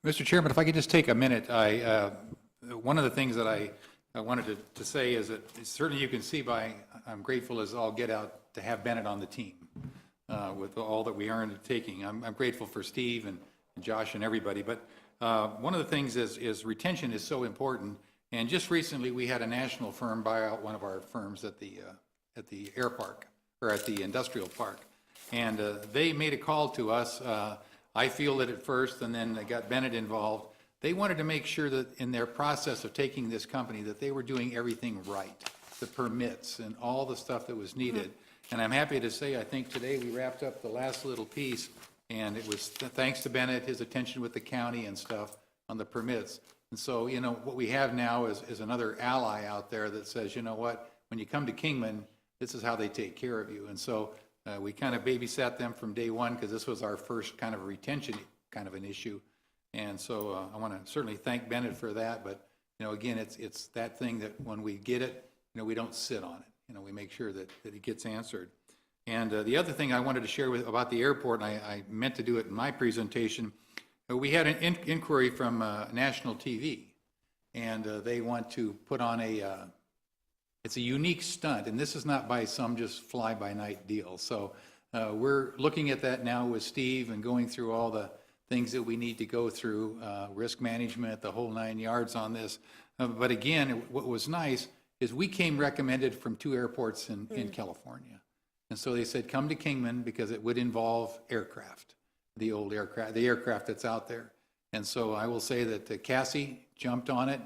S5: Mr. Chairman, if I could just take a minute, one of the things that I wanted to say is that certainly you can see I'm grateful as all get out to have Bennett on the team with all that we are undertaking. I'm grateful for Steve and Josh and everybody, but one of the things is retention is so important. And just recently, we had a national firm buy out one of our firms at the air park, or at the industrial park. And they made a call to us. I fielded it first, and then I got Bennett involved. They wanted to make sure that in their process of taking this company, that they were doing everything right, the permits and all the stuff that was needed. And I'm happy to say, I think today we wrapped up the last little piece, and it was thanks to Bennett, his attention with the county and stuff on the permits. And so, what we have now is another ally out there that says, you know what, when you come to Kingman, this is how they take care of you. And so we kind of babysat them from day one because this was our first kind of retention kind of an issue. And so I want to certainly thank Bennett for that. But, again, it's that thing that when we get it, we don't sit on it. We make sure that it gets answered. And the other thing I wanted to share about the airport, and I meant to do it in my presentation, we had an inquiry from national TV, and they want to put on it's a unique stunt, and this is not by some just fly-by-night deal. So we're looking at that now with Steve and going through all the things that we need to go through, risk management, the whole 9 yards on this. But again, what was nice is we came recommended from 2 airports in California. And so they said, come to Kingman because it would involve aircraft. The old aircraft, the aircraft that's out there. And so I will say that Cassie jumped on it.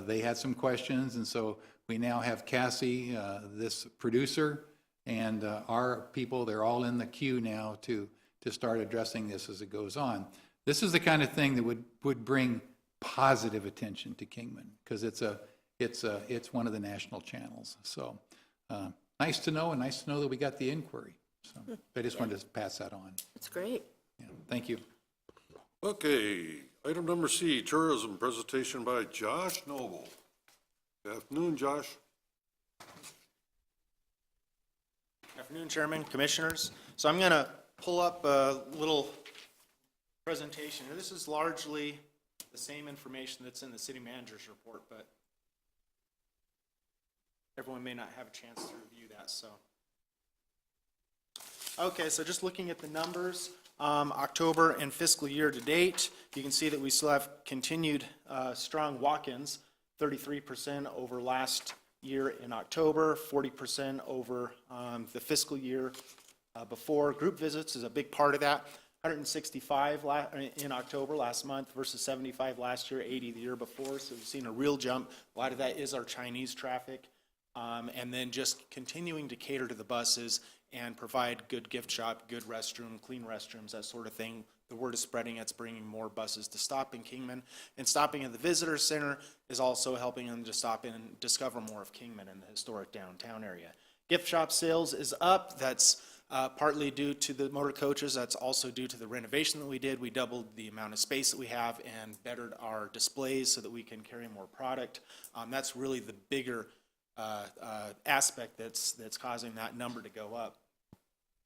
S5: They had some questions, and so we now have Cassie, this producer, and our people, they're all in the queue now to start addressing this as it goes on. This is the kind of thing that would bring positive attention to Kingman, because it's one of the national channels. So nice to know, and nice to know that we got the inquiry. So I just wanted to pass that on.
S6: It's great.
S5: Yeah, thank you.
S1: Okay, item number C, tourism presentation by Josh Noble. Good afternoon, Josh.
S10: Good afternoon, Chairman, Commissioners. So I'm going to pull up a little presentation here. This is largely the same information that's in the city manager's report, but everyone may not have a chance to review that, so. Okay, so just looking at the numbers, October and fiscal year to date, you can see that we still have continued strong walk-ins, 33% over last year in October, 40% over the fiscal year before. Group visits is a big part of that. 165 in October last month versus 75 last year, 80 the year before. So we've seen a real jump. A lot of that is our Chinese traffic. And then just continuing to cater to the buses and provide good gift shop, good restroom, clean restrooms, that sort of thing. The word is spreading. It's bringing more buses to stop in Kingman. And stopping at the visitor center is also helping them to stop in and discover more of Kingman in the historic downtown area. Gift shop sales is up. That's partly due to the motor coaches. That's also due to the renovation that we did. We doubled the amount of space that we have and bettered our displays so that we can carry more product. That's really the bigger aspect that's causing that number to go up.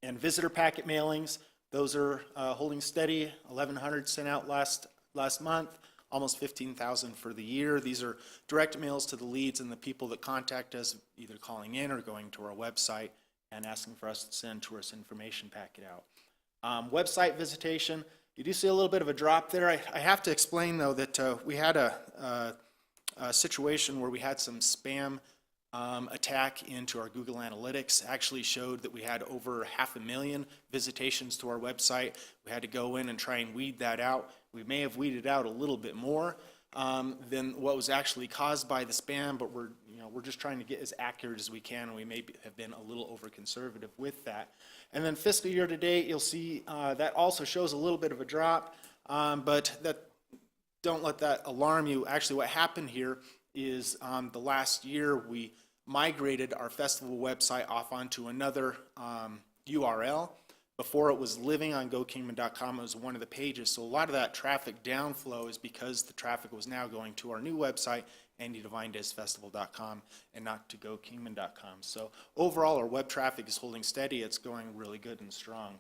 S10: And visitor packet mailings, those are holding steady. 1,100 sent out last month, almost 15,000 for the year. These are direct mails to the leads and the people that contact us, either calling in or going to our website and asking for us to send tourist information packet out. Website visitation, you do see a little bit of a drop there. I have to explain, though, that we had a situation where we had some spam attack into our Google Analytics. Actually showed that we had over 500,000 visitations to our website. We had to go in and try and weed that out. We may have weeded out a little bit more than what was actually caused by the spam, but we're just trying to get as accurate as we can, and we may have been a little over conservative with that. And then fiscal year to date, you'll see that also shows a little bit of a drop, but don't let that alarm you. Actually, what happened here is the last year we migrated our festival website off onto another URL. Before it was living on GoKingman.com, it was one of the pages. So a lot of that traffic downflow is because the traffic was now going to our new website, AndyDevineDaysFestival.com, and not to GoKingman.com. So overall, our web traffic is holding steady. It's going really good and strong.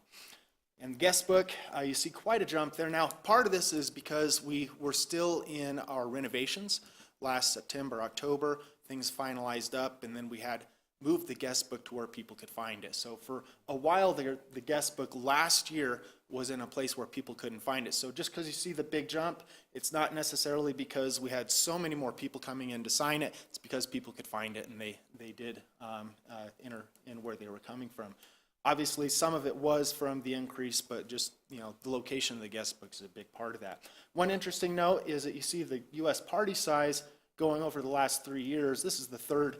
S10: And guest book, you see quite a jump there. Now, part of this is because we were still in our renovations last September, October. Things finalized up, and then we had moved the guest book to where people could find it. So for a while there, the guest book last year was in a place where people couldn't find it. So just because you see the big jump, it's not necessarily because we had so many more people coming in to sign it. It's because people could find it, and they did enter in where they were coming from. Obviously, some of it was from the increase, but just, the location of the guest book is a big part of that. One interesting note is that you see the U.S. party size going over the last 3 years. This is the third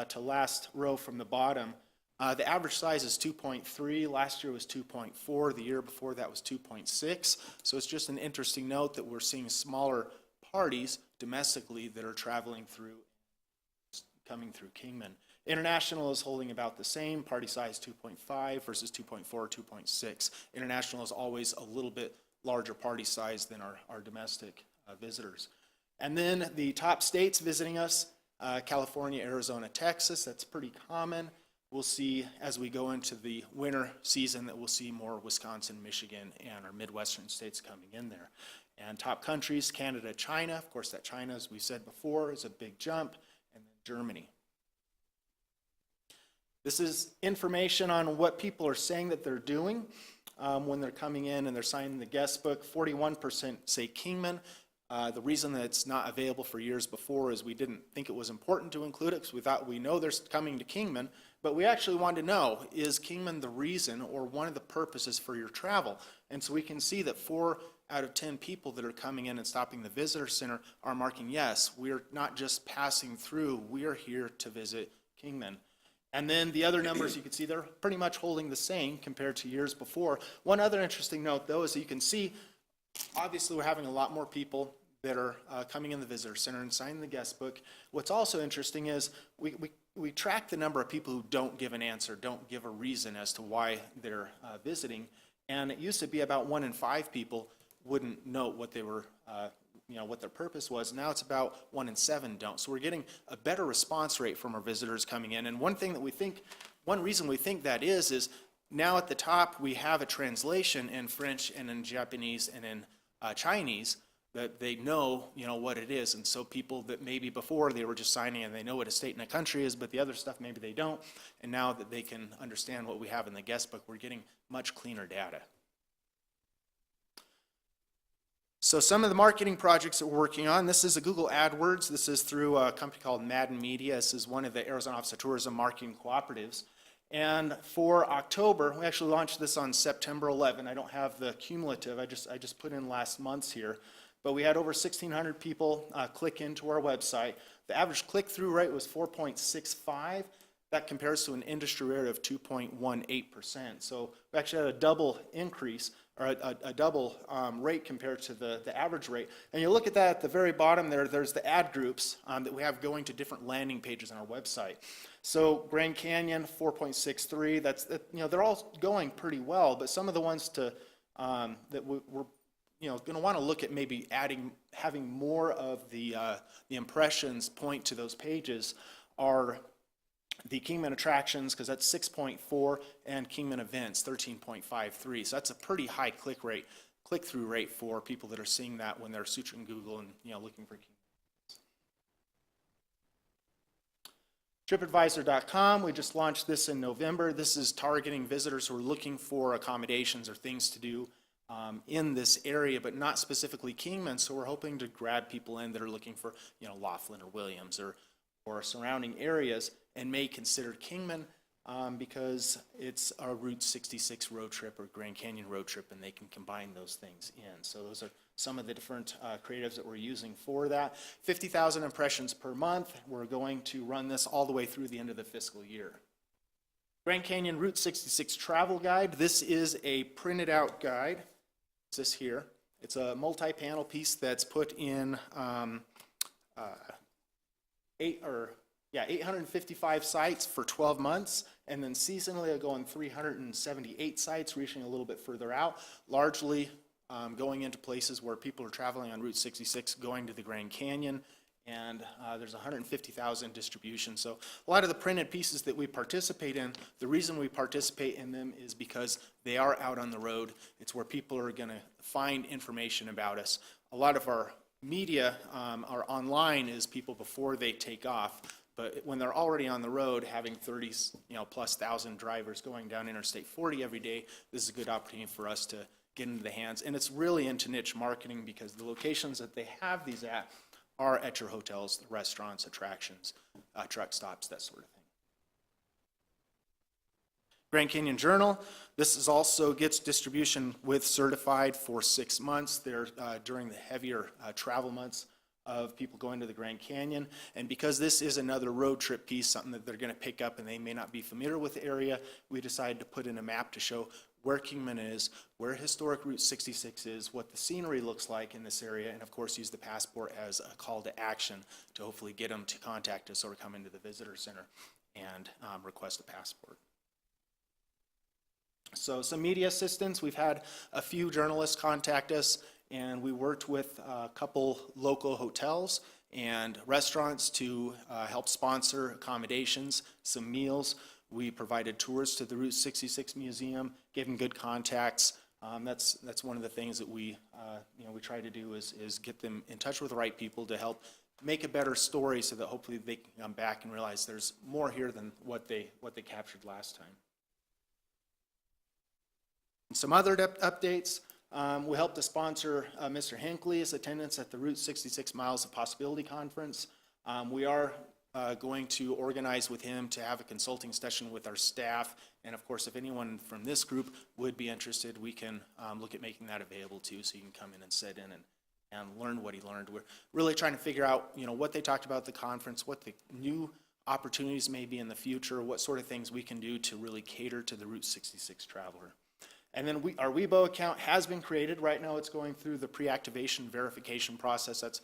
S10: to last row from the bottom. The average size is 2.3. Last year was 2.4. The year before that was 2.6. So it's just an interesting note that we're seeing smaller parties domestically that are traveling through, coming through Kingman. International is holding about the same, party size 2.5 versus 2.4, 2.6. International is always a little bit larger party size than our domestic visitors. And then the top states visiting us, California, Arizona, Texas, that's pretty common. We'll see as we go into the winter season that we'll see more Wisconsin, Michigan, and our Midwestern states coming in there. And top countries, Canada, China. Of course, that China, as we said before, is a big jump. And then Germany. This is information on what people are saying that they're doing when they're coming in and they're signing the guest book. 41% say Kingman. The reason that it's not available for years before is we didn't think it was important to include it because we thought we know they're coming to Kingman, but we actually wanted to know, is Kingman the reason or one of the purposes for your travel? And so we can see that 4 out of 10 people that are coming in and stopping the visitor center are marking yes, we're not just passing through, we are here to visit Kingman. And then the other numbers you can see, they're pretty much holding the same compared to years before. One other interesting note, though, is that you can see, obviously we're having a lot more people that are coming in the visitor center and signing the guest book. What's also interesting is we we track the number of people who don't give an answer, don't give a reason as to why they're visiting. And it used to be about 1 in 5 people wouldn't note what they were, what their purpose was. Now it's about 1 in 7 don't. So we're getting a better response rate from our visitors coming in. And one reason we think that is now at the top we have a translation in French and in Japanese and in Chinese, that they know, what it is. And so people that maybe before they were just signing and they know what a state and a country is, but the other stuff maybe they don't. And now that they can understand what we have in the guest book, we're getting much cleaner data. So some of the marketing projects that we're working on, this is a Google AdWords. This is through a company called Madden Media. This is one of the Arizona Office of Tourism marketing cooperatives. And for October, we actually launched this on September 11. I don't have the cumulative, I just put in last month's here. But we had over 1,600 people click into our website. The average click-through rate was 4.65. That compares to an industry rate of 2.18%. So we actually had a double increase, or a double rate compared to the average rate. And you look at that at the very bottom there's the ad groups that we have going to different landing pages on our website. So Grand Canyon, 4.63, they're all going pretty well, but some of the ones that we're going to want to look at maybe having more of the impressions point to those pages are the Kingman attractions, because that's 6.4, and Kingman events, 13.53. So that's a pretty high click-through rate for people that are seeing that when they're searching Google and looking for Kingman. TripAdvisor.com, we just launched this in November. This is targeting visitors who are looking for accommodations or things to do in this area, but not specifically Kingman. So we're hoping to grab people in that are looking for, Laughlin or Williams or surrounding areas, and may consider Kingman because it's a Route 66 road trip or Grand Canyon road trip, and they can combine those things in. So those are some of the different creatives that we're using for that. 50,000 impressions per month. We're going to run this all the way through the end of the fiscal year. Grand Canyon Route 66 travel guide. This is a printed out guide. It's this here. It's a multi-panel piece that's put in 855 sites for 12 months, and then seasonally I go on 378 sites, reaching a little bit further out, largely going into places where people are traveling on Route 66, going to the Grand Canyon, and there's 150,000 distributions. So a lot of the printed pieces that we participate in, the reason we participate in them is because they are out on the road. It's where people are going to find information about us. A lot of our media are online is people before they take off, but when they're already on the road, having 30 plus thousand drivers going down Interstate 40 every day, this is a good opportunity for us to get into the hands. And it's really into niche marketing because the locations that they have these at are at your hotels, restaurants, attractions, truck stops, that sort of thing. Grand Canyon Journal, this is also gets distribution with certified for 6 months. They're during the heavier travel months of people going to the Grand Canyon. And because this is another road trip piece, something that they're going to pick up and they may not be familiar with the area, we decided to put in a map to show where Kingman is, where historic Route 66 is, what the scenery looks like in this area, and of course use the passport as a call to action to hopefully get them to contact us or come into the visitor center and request a passport. So some media assistance, we've had a few journalists contact us, and we worked with a couple local hotels and restaurants to help sponsor accommodations, some meals. We provided tours to the Route 66 Museum, gave them good contacts. That's one of the things that we try to do is get them in touch with the right people to help make a better story so that hopefully they can come back and realize there's more here than what they captured last time. And some other updates. We helped to sponsor Mr. Hinckley's attendance at the Route 66 Miles of Possibility Conference. We are going to organize with him to have a consulting session with our staff. And of course, if anyone from this group would be interested, we can look at making that available too, so you can come in and sit in and learn what he learned. We're really trying to figure out, what they talked about at the conference, what the new opportunities may be in the future, what sort of things we can do to really cater to the Route 66 traveler. And then our Weibo account has been created. Right now, it's going through the pre-activation verification process. That's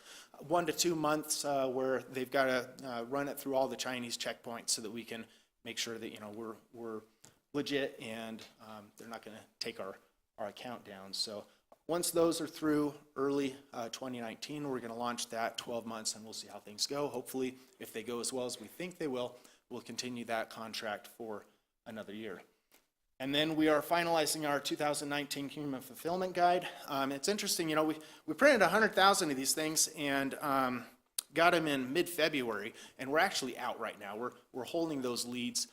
S10: 1 to 2 months where they've got to run it through all the Chinese checkpoints so that we can make sure that, we're legit and they're not going to take our account down. So once those are through early 2019, we're going to launch that 12 months and we'll see how things go. Hopefully, if they go as well as we think they will, we'll continue that contract for another year. And then we are finalizing our 2019 Kingman Fulfillment Guide. It's interesting, we printed 100,000 of these things and got them in mid-February, and we're actually out right now. We're holding those leads,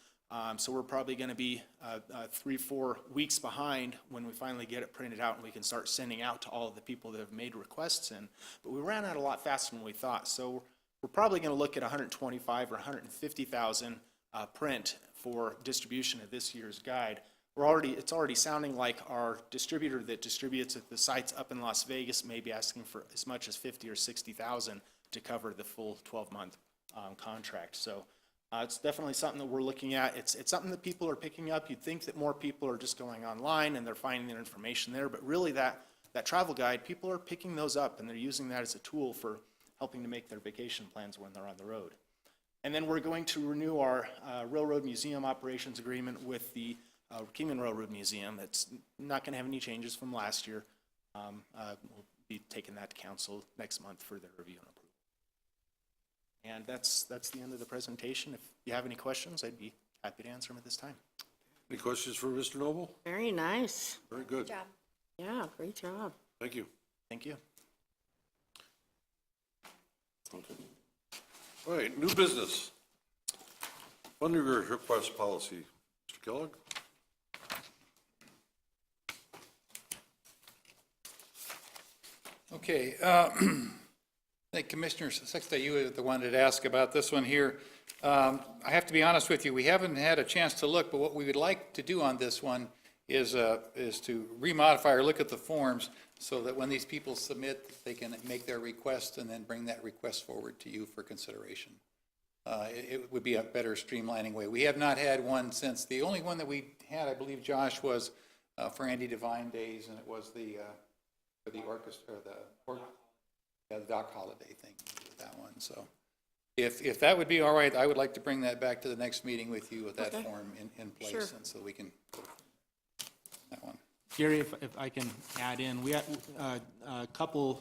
S10: so we're probably going to be 3-4 weeks behind when we finally get it printed out and we can start sending out to all of the people that have made requests in. But we ran out a lot faster than we thought, so we're probably going to look at 125 or 150,000 print for distribution of this year's guide. It's already sounding like our distributor that distributes at the sites up in Las Vegas may be asking for as much as 50 or 60,000 to cover the full 12-month contract. So it's definitely something that we're looking at. It's something that people are picking up. You'd think that more people are just going online and they're finding their information there, but really that travel guide, people are picking those up and they're using that as a tool for helping to make their vacation plans when they're on the road. And then we're going to renew our Railroad Museum operations agreement with the Kingman Railroad Museum. It's not going to have any changes from last year. We'll be taking that to council next month for their review and approval. And that's the end of the presentation. If you have any questions, I'd be happy to answer them at this time.
S1: Any questions for Mr. Noble?
S6: Very nice.
S1: Very good.
S3: Job.
S6: Yeah, great job.
S1: Thank you.
S10: Thank you.
S1: All right, new business. Funding request policy. Mr. Kellogg?
S5: Okay, I think Commissioner Sexton, you were the one that asked about this one here. I have to be honest with you, we haven't had a chance to look, but what we would like to do on this one is to remodify or look at the forms so that when these people submit, they can make their request and then bring that request forward to you for consideration. It would be a better streamlining way. We have not had one since, the only one that we had, I believe, Josh, was for Andy Devine Days, and it was the orchestra, the Doc Holiday thing, that one. So if that would be all right, I would like to bring that back to the next meeting with you with that form in place.
S6: Sure.
S5: And so we can, that one.
S11: Gary, if I can add in, we had a couple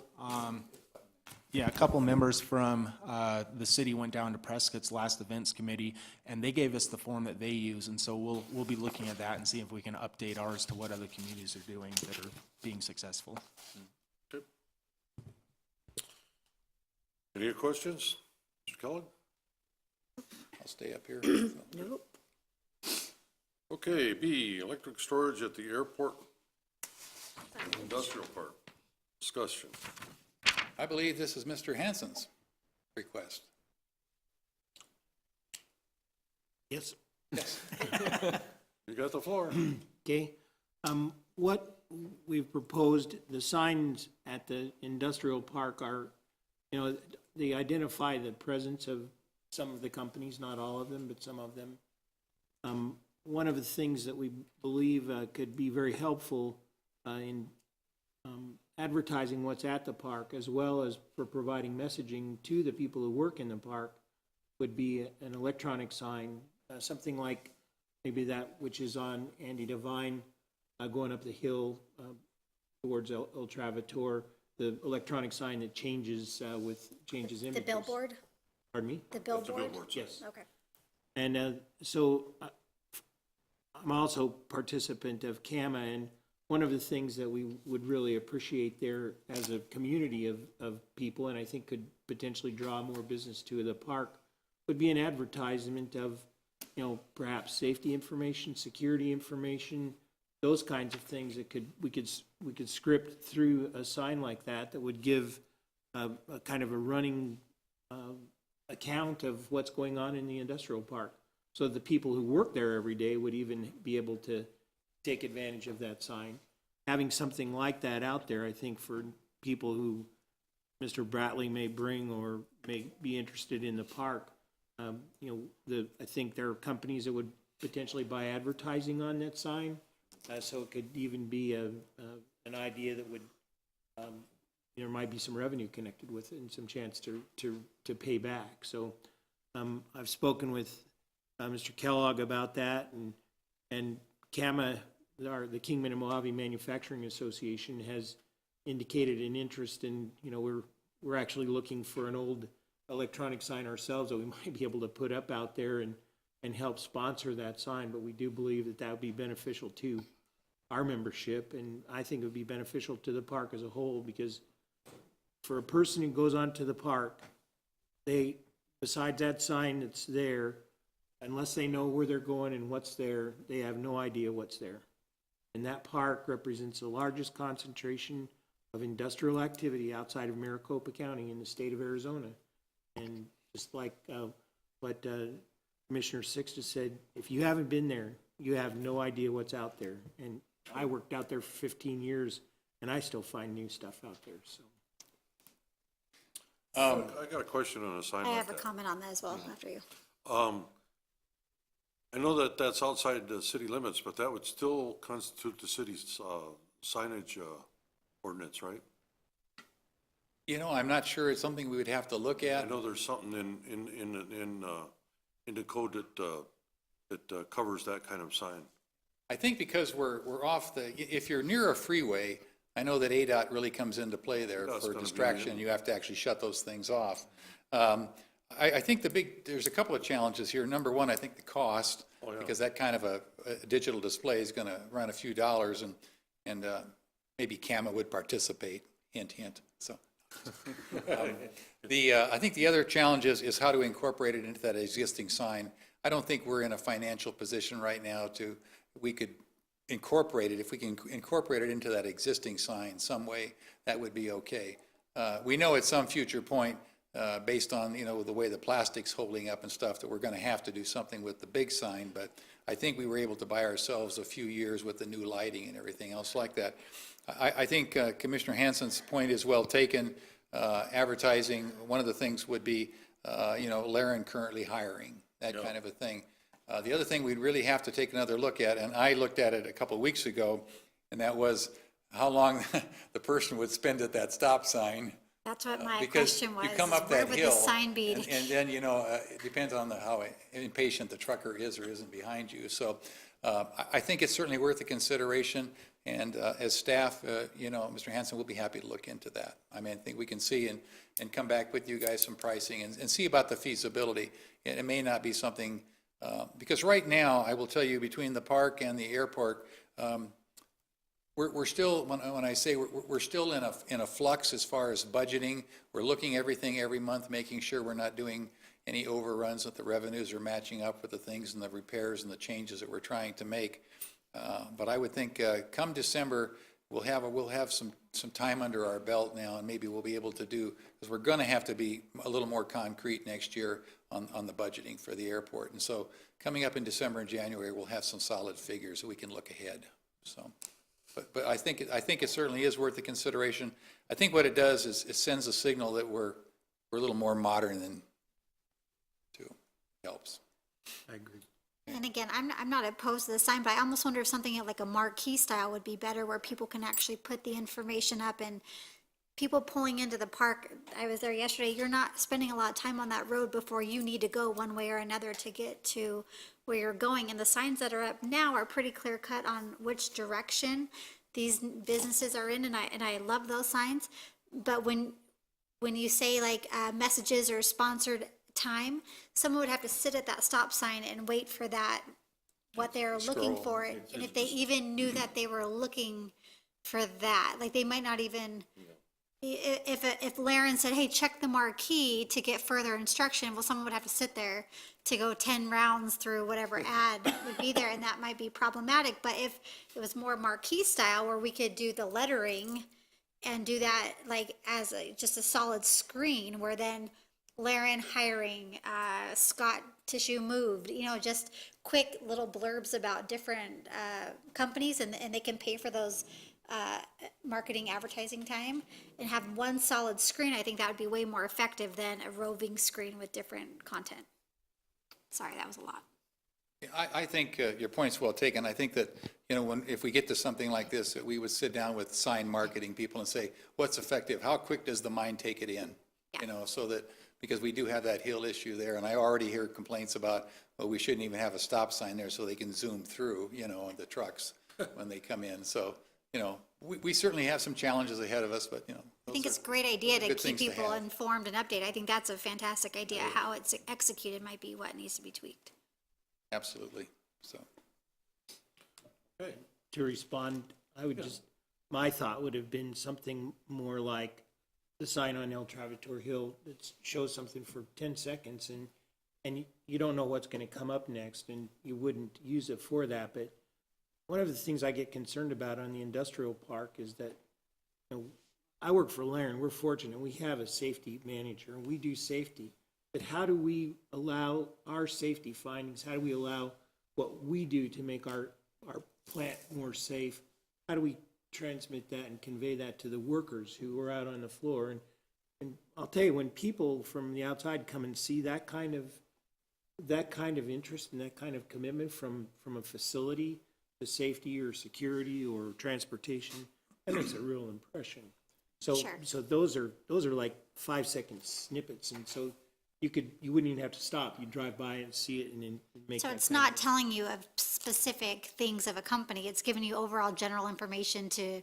S11: members from the city went down to Prescott's last events committee, and they gave us the form that they use, and so we'll be looking at that and see if we can update ours to what other communities are doing that are being successful.
S1: Okay. Any other questions? Mr. Kellogg?
S5: I'll stay up here.
S6: Nope.
S1: Okay, B, electric storage at the airport industrial park. Discussion.
S5: I believe this is Mr. Hansen's request.
S7: Yes.
S5: Yes.
S1: You got the floor.
S7: Okay. What we've proposed, the signs at the industrial park are, they identify the presence of some of the companies, not all of them, but some of them. One of the things that we believe could be very helpful in advertising what's at the park, as well as for providing messaging to the people who work in the park, would be an electronic sign, something like maybe that which is on Andy Devine going up the hill towards El Travator, the electronic sign that changes changes images.
S3: The billboard?
S7: Pardon me?
S3: The billboard?
S7: Yes.
S3: Okay.
S7: And so I'm also participant of CAMA, and one of the things that we would really appreciate there as a community of people, and I think could potentially draw more business to the park, would be an advertisement of, perhaps safety information, security information, those kinds of things that we could script through a sign like that would give a kind of a running account of what's going on in the industrial park, so the people who work there every day would even be able to take advantage of that sign. Having something like that out there, I think, for people who Mr. Bratley may bring or may be interested in the park, I think there are companies that would potentially buy advertising on that sign, So it could even be an idea that would, there might be some revenue connected with it and some chance to pay back. So I've spoken with Mr. Kellogg about that, and CAMA, the Kingman and Mojave Manufacturing Association, has indicated an interest in, we're actually looking for an old electronic sign ourselves that we might be able to put up out there and help sponsor that sign, but we do believe that that would be beneficial to our membership, and I think it would be beneficial to the park as a whole, because for a person who goes onto the park, they, besides that sign that's there, unless they know where they're going and what's there, they have no idea what's there. And that park represents the largest concentration of industrial activity outside of Maricopa County in the state of Arizona. And just like what Commissioner Sixta said, if you haven't been there, you have no idea what's out there. And I worked out there for 15 years, and I still find new stuff out there, so.
S1: I got a question on a sign
S3: I
S1: like
S3: have a
S1: that.
S3: comment on that as well after you.
S1: I know that that's outside the city limits, but that would still constitute the city's signage ordinance, right?
S5: I'm not sure. It's something we would have to look
S1: I
S5: at.
S1: know there's something in the code that covers that kind of sign.
S5: I think because we're off if you're near a freeway, I know that ADOT really comes into play there
S1: That's
S5: for
S1: gonna be
S5: distraction.
S1: in.
S5: You have to actually shut those things off. I think there's a couple of challenges here. Number one, I think the cost, because that kind of a digital display is going to run a few dollars, and maybe CAMA would participate, hint, hint, so. I think the other challenge is how to incorporate it into that existing sign. I don't think we're in a financial position right now we could incorporate it. If we can incorporate it into that existing sign some way, that would be okay. We know at some future point, based on, the way the plastic's holding up and stuff, that we're going to have to do something with the big sign, but I think we were able to buy ourselves a few years with the new lighting and everything else like that. I think Commissioner Hansen's point is well taken. Advertising, one of the things would be, Laren currently hiring, that kind of a thing. The other thing we'd really have to take another look at, and I looked at it a couple of weeks ago, and that was how long the person would spend at that stop sign.
S3: That's what my
S5: Because
S3: question was.
S5: you come up
S3: Where
S5: that
S3: would
S5: hill,
S3: the sign be?
S5: and then, it depends on how impatient the trucker is or isn't behind you. So I think it's certainly worth a consideration, and as staff, Mr. Hansen will be happy to look into that. I think we can see and come back with you guys some pricing and see about the feasibility. It may not be something, because right now, I will tell you, between the park and the airport, we're still, when I say we're still in a flux as far as budgeting. We're looking everything every month, making sure we're not doing any overruns, that the revenues are matching up with the things and the repairs and the changes that we're trying to make. But I would think come December, we'll have some time under our belt now, and maybe we'll be able to do, because we're going to have to be a little more concrete next year on the budgeting for the airport. And so coming up in December and January, we'll have some solid figures so we can look ahead. So. But I think it certainly is worth the consideration. I think what it does is it sends a signal that we're a little more modern than too. Helps.
S7: I agree.
S3: And again, I'm not opposed to the sign, but I almost wonder if something like a marquee style would be better, where people can actually put the information up, and people pulling into the park. I was there yesterday. You're not spending a lot of time on that road before you need to go one way or another to get to where you're going. And the signs that are up now are pretty clear cut on which direction these businesses are in. And I love those signs. But when you say like messages or sponsored time, someone would have to sit at that stop sign and wait for that, what they're looking for. And if they even knew that they were looking for that, like they might not even, if Laren said, hey, check the marquee to get further instruction, well, someone would have to sit there to go 10 rounds through whatever ad would be there, and that might be problematic. But if it was more marquee style, where we could do the lettering and do that like as just a solid screen, where then Laren hiring, Scott Tissue moved, just quick little blurbs about different companies, and they can pay for those marketing advertising time, and have one solid screen. I think that would be way more effective than a roving screen with different content. Sorry, that was a lot.
S5: I think your point's well taken. I think that, you know, if we get to something like this, that we would sit down with sign marketing people and say, what's effective? How quick does the mine take it in? You know, so that, because we do have that hill issue there, and I already hear complaints about, well, we shouldn't even have a stop sign there so they can zoom through, you know, the trucks when they come in. So, you know, we certainly have some challenges ahead of us, but, you know.
S3: I think it's a great idea to
S5: good
S3: keep
S5: things to
S3: people
S5: have.
S3: informed and updated. I think that's a fantastic idea. How it's executed might be what needs to be tweaked.
S5: Absolutely, so.
S7: To respond, I would just, my thought would have been something more like the sign on El Travator Hill that shows something for 10 seconds and you don't know what's going to come up next and you wouldn't use it for that. But one of the things I get concerned about on the industrial park is that, you know, I work for Laren. We're fortunate. We have a safety manager and we do safety. But how do we allow our safety findings? How do we allow what we do to make our plant more safe? How do we transmit that and convey that to the workers who are out on the floor? And I'll tell you, when people from the outside come and see that kind of interest and that kind of commitment from a facility to safety or security or transportation, that makes a real impression. So,
S3: Sure.
S7: so those are like 5-second snippets, and so you wouldn't even have to stop. You'd drive by and see it and then make
S3: So
S7: that
S3: it's
S7: kind
S3: not
S7: of-
S3: telling you of specific things of a company. It's giving you overall general information to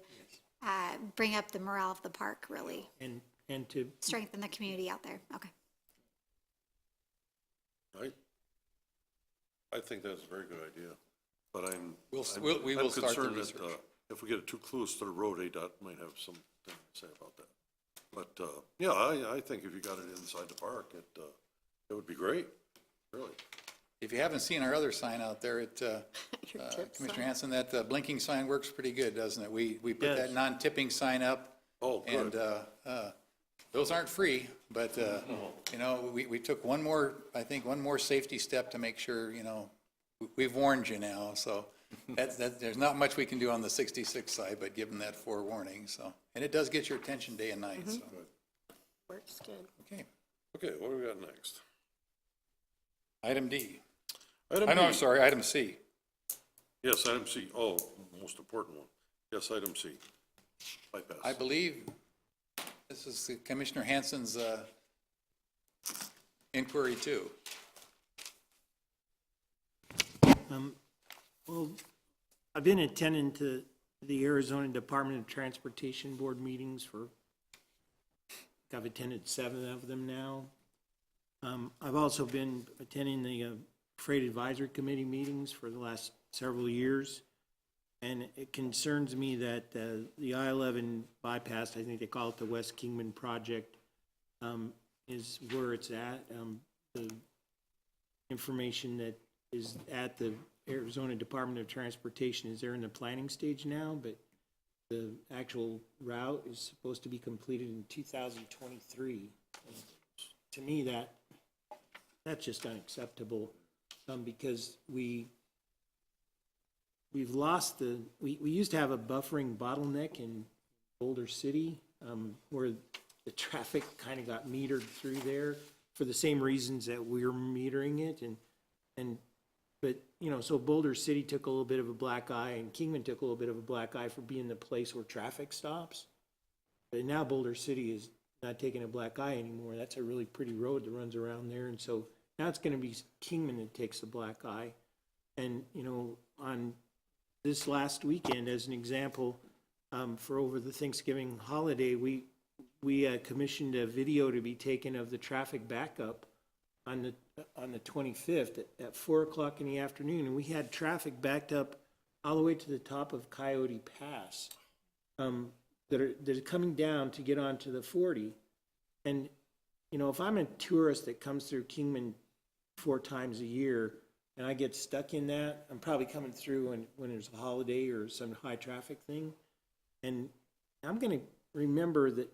S3: bring up the morale of the park, really.
S7: and to
S3: Strengthen the community out there. Okay.
S1: I think that's a very good idea, but
S5: We will
S1: I'm
S5: start the
S1: concerned that
S5: research.
S1: if we get it too close to the road, ADOT might have something to say about that. But, yeah, I think if you got it inside the park, it would be great, really.
S5: If you haven't seen our other sign out there, Commissioner Hanson, that blinking sign works pretty good, doesn't it? We put that
S7: Yes.
S5: non-tipping sign up.
S1: Oh,
S5: And
S1: good.
S5: those aren't free, but, you know, we took one more safety step to make sure, you know, we've warned you now, so there's not much we can do on the 66 side, but give them that forewarning, so. And it does get your attention day and night, so.
S6: Works good.
S5: Okay.
S1: Okay, what do we got next?
S5: Item D.
S1: Item
S5: I know,
S1: D.
S5: I'm sorry, item C.
S1: Yes, item C. Oh, most important one. Yes, item C. Bypass.
S5: I believe this is Commissioner Hanson's inquiry too.
S7: Well, I've been attending to the Arizona Department of Transportation Board meetings I've attended 7 of them now. I've also been attending the Freight Advisory Committee meetings for the last several years. And it concerns me that the I-11 bypass, I think they call it the West Kingman project, is where it's at. The information that is at the Arizona Department of Transportation is there in the planning stage now, but the actual route is supposed to be completed in 2023. And to me, that's just unacceptable, because we've lost we used to have a buffering bottleneck in Boulder City, where the traffic kind of got metered through there for the same reasons that we're metering it, but, you know, so Boulder City took a little bit of a black eye, and Kingman took a little bit of a black eye for being the place where traffic stops. But now Boulder City is not taking a black eye anymore. That's a really pretty road that runs around there, and so now it's gonna be Kingman that takes the black eye. And, you know, on this last weekend, as an example, for over the Thanksgiving holiday, we commissioned a video to be taken of the traffic backup on the 25th at 4 o'clock in the afternoon, and we had traffic backed up all the way to the top of Coyote Pass, that are coming down to get onto the 40. And, you know, if I'm a tourist that comes through Kingman 4 times a year, and I get stuck in that, I'm probably coming through when there's a holiday or some high traffic thing. And I'm going to remember that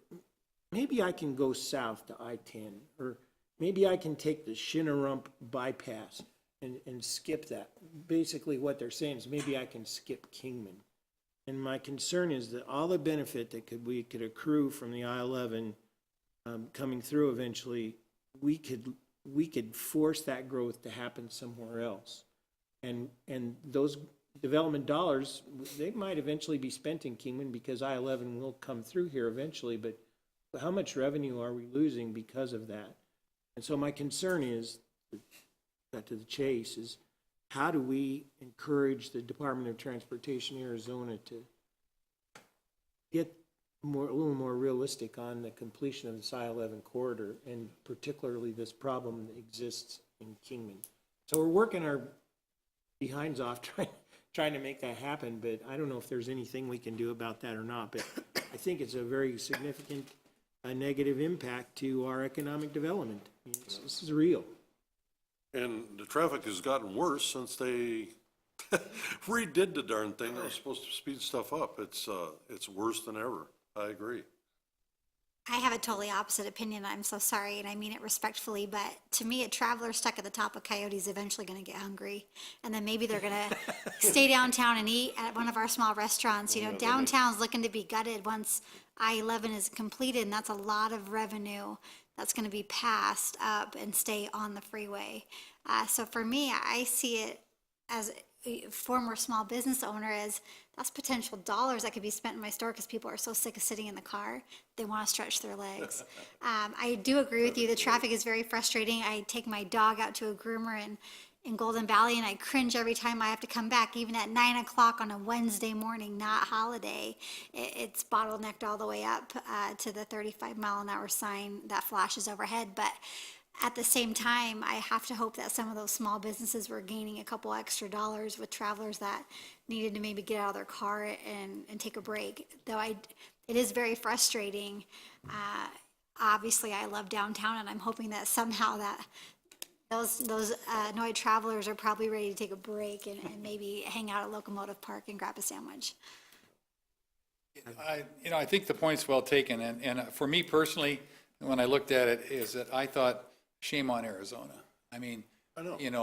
S7: maybe I can go south to I-10, or maybe I can take the Shinarump bypass and skip that. Basically what they're saying is maybe I can skip Kingman. And my concern is that all the benefit that we could accrue from the I-11 coming through eventually, we could force that growth to happen somewhere else. And those development dollars, they might eventually be spent in Kingman because I-11 will come through here eventually, but how much revenue are we losing because of that? And so my concern is, got to the chase, is how do we encourage the Department of Transportation Arizona to get a little more realistic on the completion of this I-11 corridor, and particularly this problem that exists in Kingman. So we're working our behinds off trying to make that happen, but I don't know if there's anything we can do about that or not. But I think it's a very significant negative impact to our economic development. This is real.
S1: And the traffic has gotten worse since they redid the darn thing that was supposed to speed stuff up. It's worse than ever. I agree.
S3: I have a totally opposite opinion. I'm so sorry, and I mean it respectfully, but to me, a traveler stuck at the top of Coyote is eventually going to get hungry. And then maybe they're going to stay downtown and eat at one of our small restaurants. You know, downtown's looking to be gutted once I-11 is completed, and that's a lot of revenue that's going to be passed up and stay on the freeway. So for me, I see it as a former small business owner as that's potential dollars that could be spent in my store because people are so sick of sitting in the car. They want to stretch their legs. I do agree with you. The traffic is very frustrating. I take my dog out to a groomer in Golden Valley, and I cringe every time I have to come back, even at 9 o'clock on a Wednesday morning, not holiday. It's bottlenecked all the way up to the 35-mile-an-hour sign that flashes overhead. But at the same time, I have to hope that some of those small businesses were gaining a couple extra dollars with travelers that needed to maybe get out of their car and take a break. Though it is very frustrating. Obviously, I love downtown, and I'm hoping that somehow that those annoyed travelers are probably ready to take a break and maybe hang out at Locomotive Park and grab a sandwich.
S5: I think the point's well taken, and for me personally, when I looked at it, is that I thought, shame on Arizona. I mean,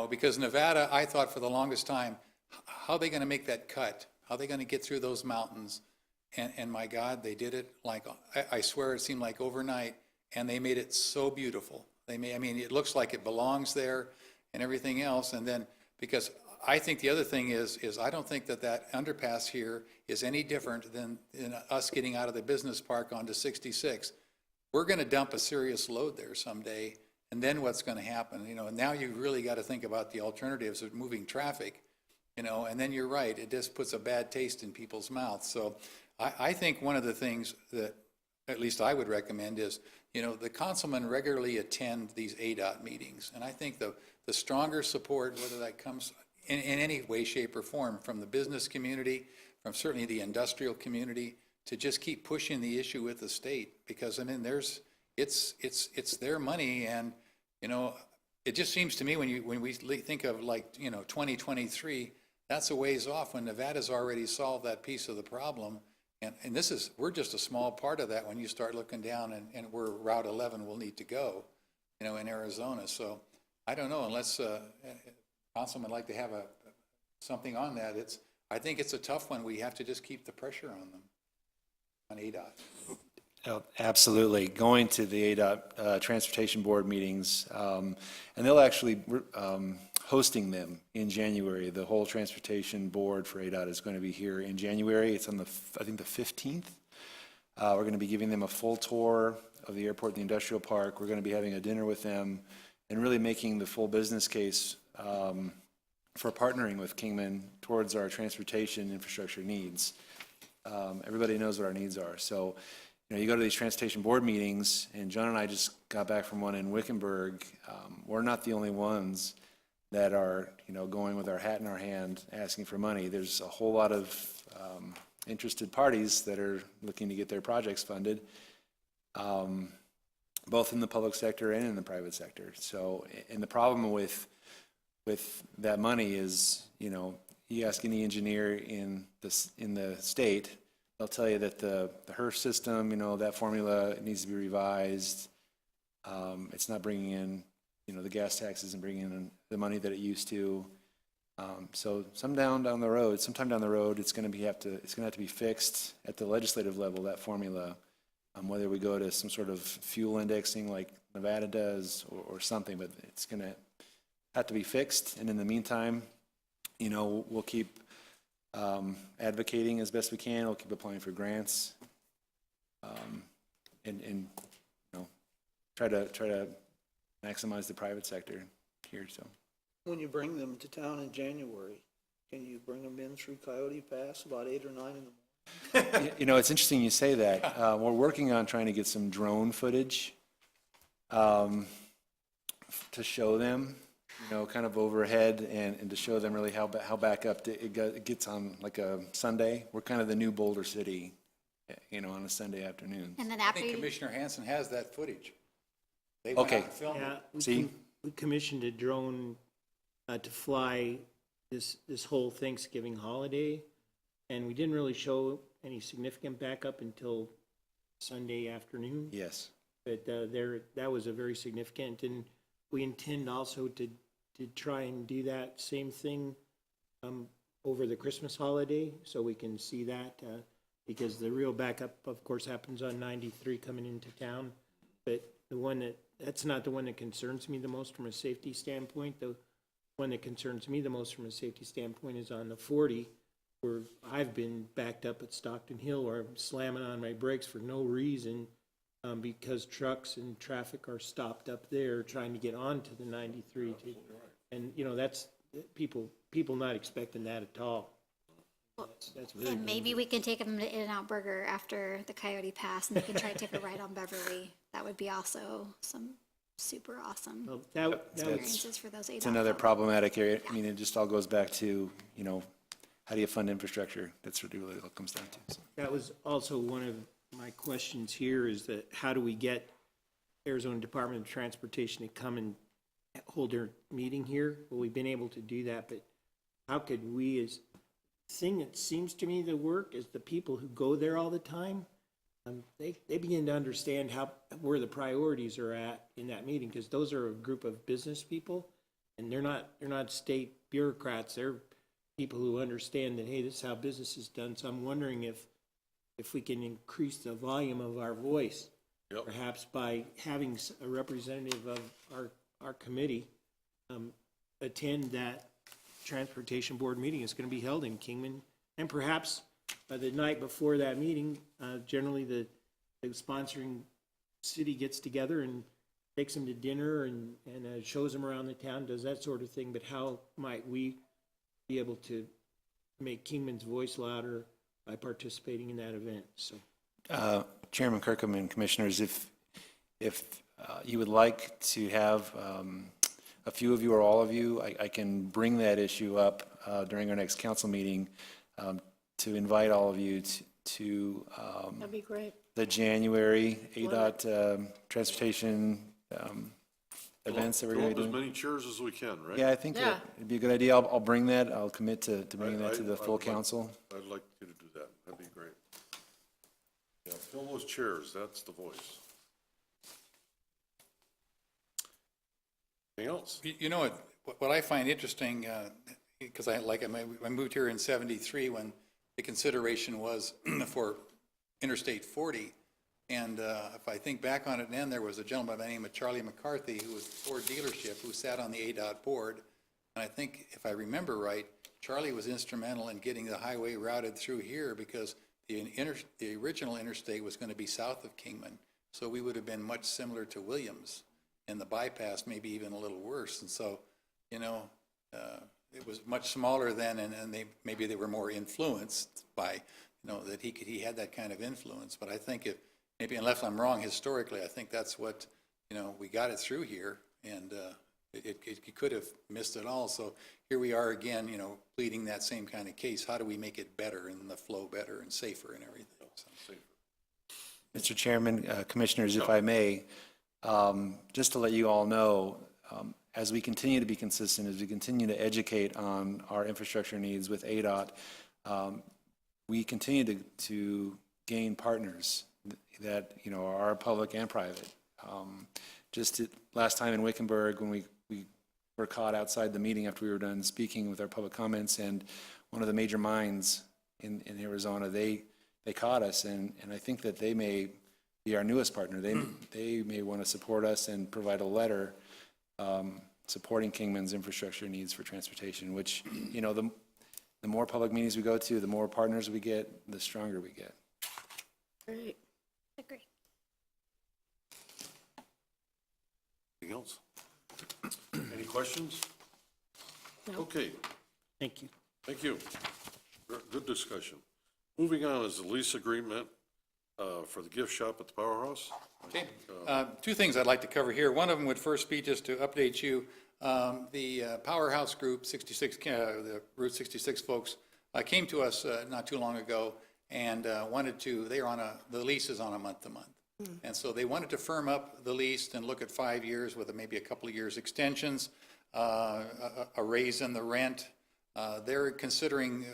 S5: because Nevada, I thought for the longest time, how are they going to make that cut? How are they going to get through those mountains? And my God, they did it like, I swear it seemed like overnight, and they made it so beautiful. It looks like it belongs there and everything else. And then, because I think the other thing is I don't think that underpass here is any different than us getting out of the business park onto 66. We're going to dump a serious load there someday. And then what's going to happen? Now you really got to think about the alternatives of moving traffic, and then you're right. It just puts a bad taste in people's mouths. So I think one of the things that at least I would recommend is, the councilmen regularly attend these ADOT meetings. And I think the stronger support, whether that comes in any way, shape, or form from the business community, from certainly the industrial community, to just keep pushing the issue with the state. Because, it's their money, and, it just seems to me when we think of 2023, that's a ways off when Nevada's already solved that piece of the problem. And we're just a small part of that when you start looking down and where Route 11 will need to go, in Arizona. So I don't know, unless Councilman would like to have something on that. I think it's a tough one. We have to just keep the pressure on them, on ADOT.
S12: Oh, absolutely. Going to the ADOT Transportation Board meetings, and they'll actually hosting them in January. The whole Transportation Board for ADOT is going to be here in January. It's on I think the 15th. We're going to be giving them a full tour of the airport and the industrial park. We're going to be having a dinner with them and really making the full business case for partnering with Kingman towards our transportation infrastructure needs. Everybody knows what our needs are. So, you go to these Transportation Board meetings, and John and I just got back from one in Wickenburg. We're not the only ones that are, going with our hat in our hand, asking for money. There's a whole lot of interested parties that are looking to get their projects funded, both in the public sector and in the private sector. So, and the problem with that money is, you ask any engineer in the state, they'll tell you that the HERF system, that formula needs to be revised. It's not bringing in, the gas tax isn't bringing in the money that it used to. So sometime down the road, it's going to have to be fixed at the legislative level, that formula, whether we go to some sort of fuel indexing like Nevada does or something, but it's going to have to be fixed. And in the meantime, we'll keep advocating as best we can. We'll keep applying for grants. And, you know, try to maximize the private sector here, so.
S4: When you bring them to town in January, can you bring them in through Coyote Pass about 8 or 9 in the morning?
S12: You know, it's interesting you say that. We're working on trying to get some drone footage to show them, you know, kind of overhead and to show them really how back up it gets on like a Sunday. We're kind of the new Boulder City, you know, on a Sunday afternoon.
S3: And then
S5: I
S3: after
S5: think
S3: you,
S5: Commissioner Hanson has that footage. They went
S12: Okay.
S5: out and filmed
S7: Yeah,
S5: it.
S12: See?
S7: we commissioned a drone to fly this whole Thanksgiving holiday, and we didn't really show any significant backup until Sunday afternoon.
S12: Yes.
S7: But that was a very significant, and we intend also to try and do that same thing over the Christmas holiday, so we can see that, because the real backup, of course, happens on 93 coming into town. But that's not the one that concerns me the most from a safety standpoint. The one that concerns me the most from a safety standpoint is on the 40, where I've been backed up at Stockton Hill, where I'm slamming on my brakes for no reason, because trucks and traffic are stopped up there trying to get onto the 93. And, you know, that's people not expecting that at all. That's very
S3: and maybe we can take them to In-N-Out Burger after the Coyote Pass, and they can try to take a ride on Beverly. That would be also some super awesome
S7: Well, that was,
S3: experiences for those 8
S12: It's another problematic area. I mean, it just all goes back to, you know, how do you fund infrastructure? That's what it really all comes down to. So.
S7: that was also one of my questions here, is that how do we get Arizona Department of Transportation to come and hold their meeting here? Well, we've been able to do that, but how could we, as thing that seems to me to work is the people who go there all the time. They begin to understand where the priorities are at in that meeting, because those are a group of business people, and they're not state bureaucrats. They're people who understand that, hey, this is how business is done. So I'm wondering if we can increase the volume of our voice, perhaps by having a representative of our committee attend that transportation board meeting. Is going to be held in Kingman, and perhaps the night before that meeting, generally the sponsoring city gets together and takes them to dinner and shows them around the town, does that sort of thing. But how might we be able to make Kingman's voice louder by participating in that event? So,
S12: Chairman Kirkham and Commissioners, if you would like to have a few of you or all of you, I can bring that issue up during our next council meeting to invite all of you to
S6: That'd be great.
S12: the January ADOT transportation events that we're going to be
S1: Fill up as
S12: doing.
S1: many chairs as we can, right?
S12: Yeah, I think
S6: Yeah.
S12: it'd be a good idea. I'll bring that. I'll commit to bringing that to the full council.
S1: I'd like you to do that. That'd be great. Yeah, fill those chairs. That's the voice. Anything else?
S5: You know what I find interesting, because I moved here in '73 when the consideration was for Interstate 40. And if I think back on it then, there was a gentleman by the name of Charlie McCarthy, who was Ford dealership, who sat on the ADOT board. And I think, if I remember right, Charlie was instrumental in getting the highway routed through here, because the original interstate was going to be south of Kingman. So we would have been much similar to Williams, and the bypass maybe even a little worse. And so, you know, it was much smaller then, and maybe they were more influenced by, you know, that he had that kind of influence. But I think maybe unless I'm wrong historically, I think that's what, you know, we got it through here, and it could have missed it all. So here we are again, you know, pleading that same kind of case. How do we make it better and the flow better and safer and everything? So.
S12: Mr. Chairman, Commissioners, if I may, just to let you all know, as we continue to be consistent, as we continue to educate on our infrastructure needs with ADOT, we continue to gain partners that, you know, are public and private. Last time in Wickenburg, when we were caught outside the meeting after we were done speaking with our public comments, and one of the major mines in Arizona, they caught us, and I think that they may be our newest partner. They may want to support us and provide a letter supporting Kingman's infrastructure needs for transportation, which, you know, the more public meetings we go to, the more partners we get, the stronger we get.
S6: Great.
S3: Agree.
S1: Anything else? Any questions? Okay,
S7: Thank you.
S1: thank you. Good discussion. Moving on is the lease agreement for the gift shop at the Powerhouse.
S5: Okay, two things I'd like to cover here. One of them would first be just to update you. The Powerhouse Group, 66, the Route 66 folks, came to us not too long ago and wanted to, they are on the lease is on a month-to-month. And so they wanted to firm up the lease and look at 5 years with maybe a couple of years extensions, a raise in the rent. They're considering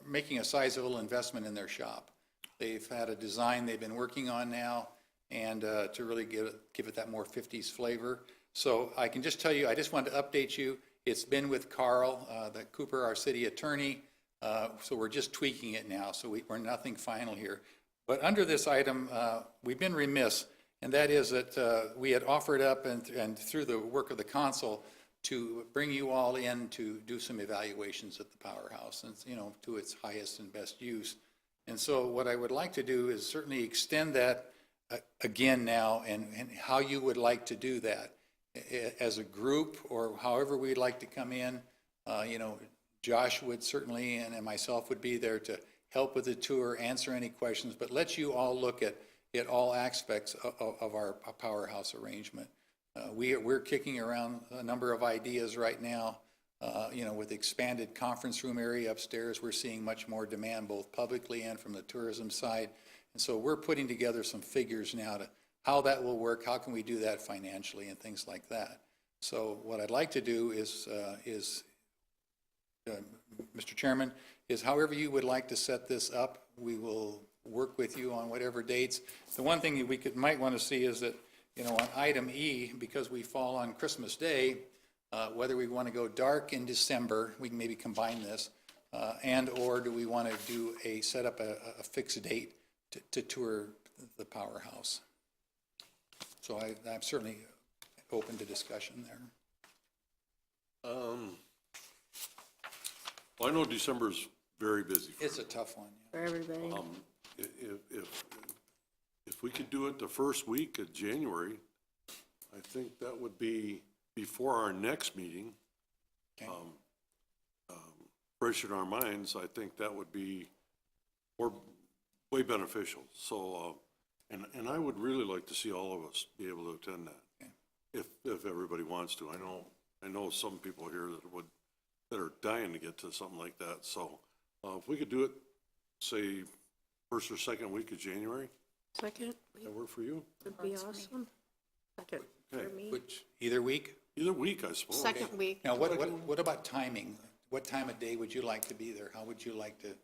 S5: making a sizable investment in their shop. They've had a design they've been working on now, and to really give it that more 50s flavor. So I can just tell you, I just wanted to update you. It's been with Carl, the Cooper, our city attorney. So we're just tweaking it now. So we're nothing final here. But under this item, we've been remiss, and that is that we had offered up and through the work of the council to bring you all in to do some evaluations at the Powerhouse and, to its highest and best use. And so what I would like to do is certainly extend that again now and how you would like to do that as a group or however we'd like to come in. Josh would certainly and myself would be there to help with the tour, answer any questions, but let you all look at all aspects of our Powerhouse arrangement. We're kicking around a number of ideas right now. With the expanded conference room area upstairs, we're seeing much more demand both publicly and from the tourism side. And so we're putting together some figures now to how that will work, how can we do that financially and things like that. So what I'd like to do is Mr. Chairman, is however you would like to set this up, we will work with you on whatever dates. The one thing we might want to see is that, on item E, because we fall on Christmas Day, whether we want to go dark in December, we can maybe combine this, or do we want to set up a fixed date to tour the Powerhouse? So I'm certainly open to discussion there.
S1: Well, I know December's very busy.
S5: It's a tough one.
S6: For everybody.
S1: If we could do it the first week of January, I think that would be before our next meeting.
S5: Okay.
S1: Fresh in our minds, I think that would be way beneficial. So, and I would really like to see all of us be able to attend that, okay, if everybody wants to. I know some people here that are dying to get to something like that. So, if we could do it, say, first or second week of January,
S6: Second
S1: that work for you?
S6: would be awesome. Second for
S1: Okay.
S6: me.
S5: Which, either week?
S1: Either week, I suppose.
S6: Second week.
S5: Now, what about timing? What time of day would you like to be there? How would you like to?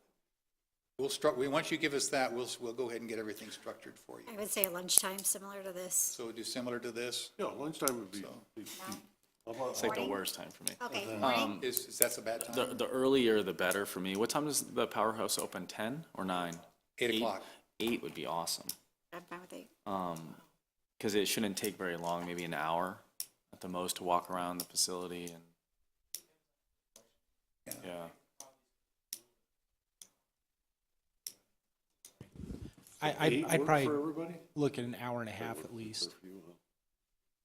S5: Once you give us that, we'll go ahead and get everything structured for you.
S3: I would say lunchtime, similar to this.
S5: So we'll do similar to this?
S1: Yeah, lunchtime would be. How about-
S9: It's like the
S3: Morning?
S9: worst time for me.
S3: Okay, morning.
S5: Is that a bad time?
S9: The earlier the better for me. What time does the Powerhouse open? 10 or 9?
S5: 8 o'clock.
S9: 8 would be awesome.
S3: I'm fine with 8.
S9: Because it shouldn't take very long, maybe an hour at the most to walk around the facility and yeah.
S11: I'd
S1: Work for
S11: probably
S1: everybody?
S11: look at an hour and a half at least.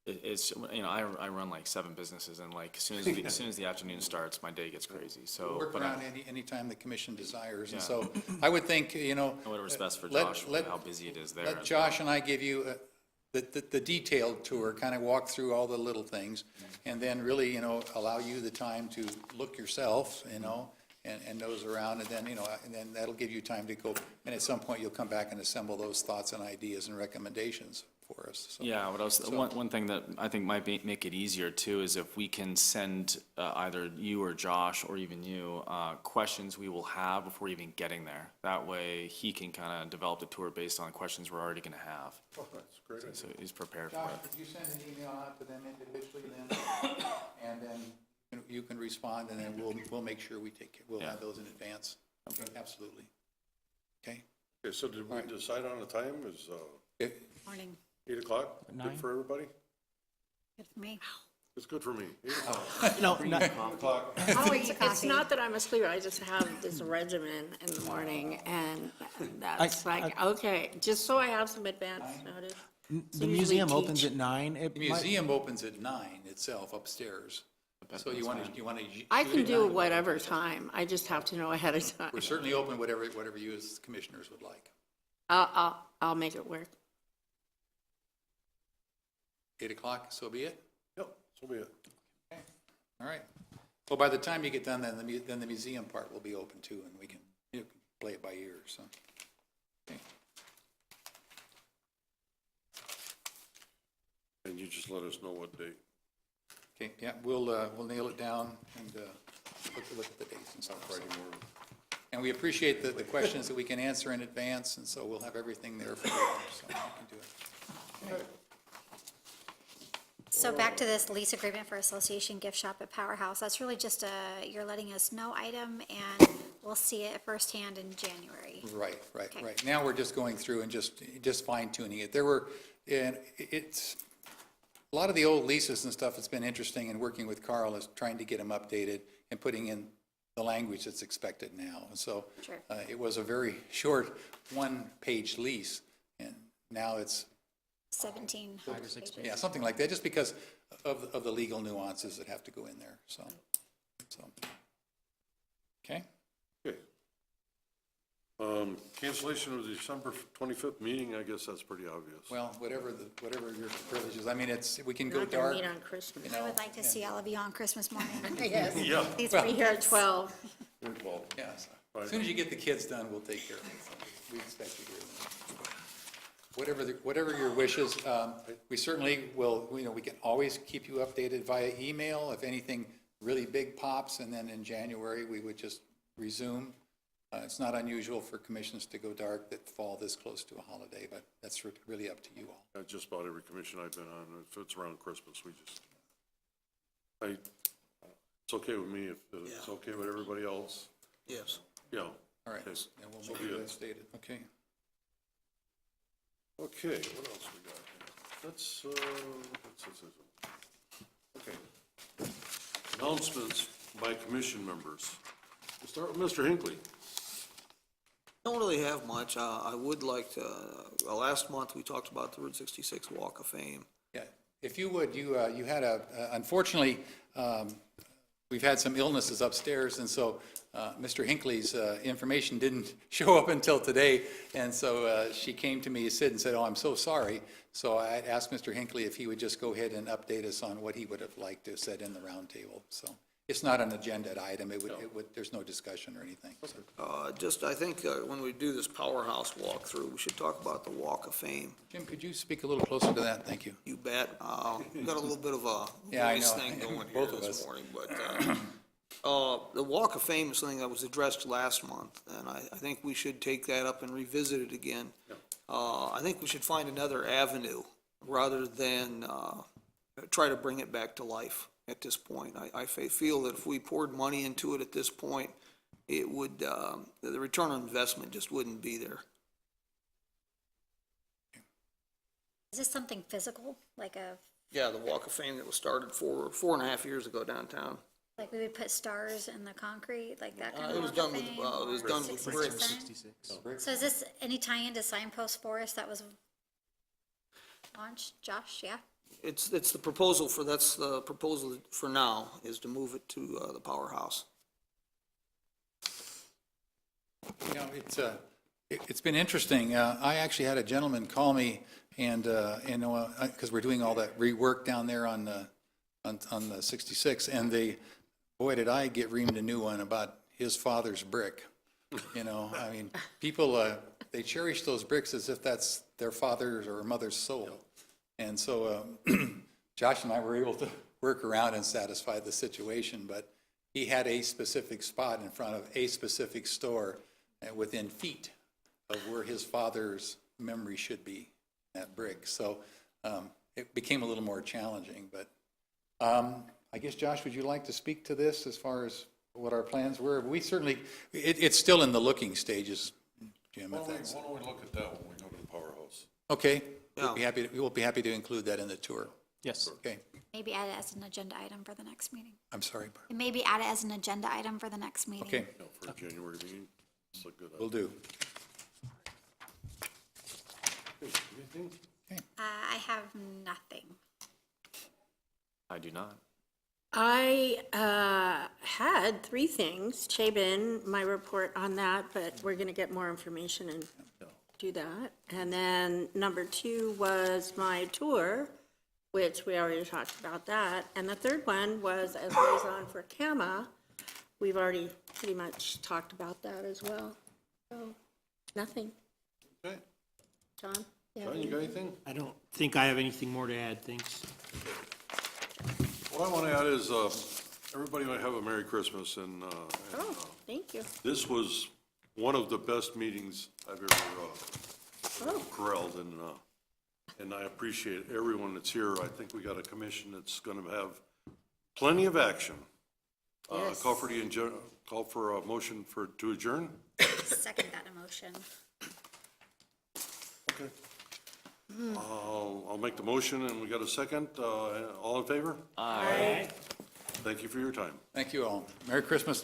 S9: It's I run like 7 businesses and like as soon as the afternoon starts, my day gets crazy. So
S5: Work
S9: but
S5: around any time the commission desires. And
S9: Yeah.
S5: so I would think,
S9: whatever's best for
S5: let-
S9: Josh,
S5: let-
S9: how busy it is there.
S5: let Josh and I give you the detailed tour, kind of walk through all the little things, and then really, allow you the time to look yourself, and nose around, and then that'll give you time to go, and at some point, you'll come back and assemble those thoughts and ideas and recommendations for us. So,
S9: Yeah, one thing that I think might make it easier too is if we can send either you or Josh or even you questions we will have before even getting there. That way he can kind of develop the tour based on questions we're already going to have.
S1: Oh, that's a great idea.
S9: So he's prepared for
S5: Josh,
S9: it.
S5: could you send an email out to them individually then? And then you can respond, and then we'll make sure we'll have those in advance. Absolutely. Okay?
S1: Okay, so did we decide on a time? Is
S5: If-
S3: Morning.
S1: 8 o'clock good
S11: 9?
S1: for everybody?
S3: Good for me.
S1: It's good for me.
S11: No, not,
S6: It's not that I'm a sleeper, I just have this regimen in the morning, and that's like, okay, just so I have some advance notice.
S11: the
S6: usually
S11: museum
S6: teach.
S11: opens at 9.
S5: The museum opens at 9 itself upstairs. So you want to
S6: I can do whatever time, I just have to know ahead of time.
S5: We're certainly open whatever you as commissioners would like.
S6: I'll make it work.
S5: 8 o'clock, so be it?
S1: Yep, so be it.
S5: All right. Well, by the time you get done, then the museum part will be open too, and we can, you can play it by ear, so. Okay.
S1: And you just let us know what date.
S5: Okay, yeah, we'll nail it down and look at the dates and stuff. Friday morning. And we appreciate the questions that we can answer in advance, and so we'll have everything there for you, so you can do it. Okay.
S3: So back to this lease agreement for Association Gift Shop at Powerhouse, that's really just you're letting us know item, and we'll see it firsthand in January.
S5: Right.
S3: Okay.
S5: Now we're just going through and just fine tuning it. It's, a lot of the old leases and stuff, it's been interesting in working with Carl is trying to get them updated and putting in the language that's expected now. And so
S3: Sure.
S5: It was a very short one-page lease, and now it's
S3: 17 pages.
S5: yeah, something like that, just because of the legal nuances that have to go in there, so. Okay,
S1: Okay. Cancellation of the December 25th meeting, I guess that's pretty obvious.
S5: well, whatever your privileges, I mean, we can
S6: We're
S5: go
S6: not gonna
S5: dark.
S6: meet on Christmas.
S3: I would like to see all of you on Christmas morning.
S6: Yes.
S1: Yeah.
S3: Please
S6: Be
S3: bring
S6: here at
S3: gifts.
S6: 12.
S1: Well,
S5: Yeah, so as soon as you get the kids done, we'll take care of it. So we expect you to. Whatever your wishes, we certainly will, we can always keep you updated via email if anything really big pops, and then in January, we would just resume. It's not unusual for commissions to go dark that fall this close to a holiday, but that's really up to you all.
S1: just about every commission I've been on, if it's around Christmas, it's okay with me if it's okay with everybody else.
S4: Yes.
S1: Yeah.
S5: All right,
S1: Okay.
S5: and we'll
S1: So
S5: make
S1: be
S5: it
S1: it.
S5: as stated, okay.
S1: Okay, what else we got here? That's, okay. Announcements by commission members. We'll start with Mr. Hinckley.
S4: Don't really have much. I would like to, last month, we talked about the Route 66 Walk of Fame.
S5: Yeah, if you would, you had unfortunately, we've had some illnesses upstairs, and so Mr. Hinckley's information didn't show up until today, and so she came to me, Sid, and said, oh, I'm so sorry. So I asked Mr. Hinckley if he would just go ahead and update us on what he would have liked to have said in the roundtable. So it's not an agenda item. It would, there's no discussion or anything. So.
S4: I think when we do this Powerhouse walkthrough, we should talk about the Walk of Fame.
S5: Jim, could you speak a little closer to that? Thank you.
S4: You bet. We've got a little bit of a
S5: Yeah, I
S4: voice
S5: know.
S4: thing going here
S5: Both of
S4: this
S5: us.
S4: morning, but the Walk of Fame is something that was addressed last month, and I think we should take that up and revisit it again. I think we should find another avenue rather than try to bring it back to life at this point. I feel that if we poured money into it at this point, it would, the return on investment just wouldn't be there.
S3: Is this something physical, like
S4: Yeah, the Walk of Fame that was started 4.5 years ago downtown.
S3: like we would put stars in the concrete, like that kind of
S4: It was
S3: Walk
S4: done
S3: of
S4: with,
S3: Fame?
S4: it was
S3: or
S4: done with
S3: 66
S4: bricks.
S3: sign?
S11: 66.
S3: So is this any tie-in to Signpost Forest that was launched, Josh, yeah?
S4: It's the proposal for, that's the proposal for now, is to move it to the Powerhouse.
S5: You know, it's been interesting. I actually had a gentleman call me, and because we're doing all that rework down there on the 66, and boy, did I get reamed a new one about his father's brick. You know, I mean, people, they cherish those bricks as if that's their father's or mother's soul. And so Josh and I were able to work around and satisfy the situation, but he had a specific spot in front of a specific store within feet of where his father's memory should be, that brick. So it became a little more challenging, but I guess, Josh, would you like to speak to this as far as what our plans were? We certainly, it's still in the looking stages, Jim, if that's.
S1: Why don't we look at that when we go to the Powerhouse?
S5: Okay,
S4: Yeah.
S5: we will be happy to include that in the tour.
S11: Yes.
S5: Okay.
S3: Maybe add it as an agenda item for the next meeting.
S5: I'm sorry,
S3: And maybe add it as an agenda item for the next meeting.
S5: okay,
S1: No, for a January meeting. It's a good
S5: will do.
S1: Anything?
S3: I have nothing.
S9: I do not.
S6: I had three things. Chabin, my report on that, but we're going to get more information and do that. And then number 2 was my tour, which we already talked about that. And the third one was as liaison for CAMA. We've already pretty much talked about that as well. So, nothing.
S1: Okay.
S6: John?
S1: John, you got anything?
S7: I don't think I have anything more to add, thanks.
S1: What I want to add is, everybody might have a Merry Christmas, and
S6: Oh, thank you.
S1: this was one of the best meetings I've ever corralled, and I appreciate everyone that's here. I think we got a commission that's going to have plenty of action.
S6: Yes.
S1: Call for a motion to adjourn?
S3: Second that emotion.
S1: Okay. I'll make the motion, and we got a second. All in favor?
S9: Aye.
S1: Thank you for your time.
S5: Thank you all. Merry Christmas.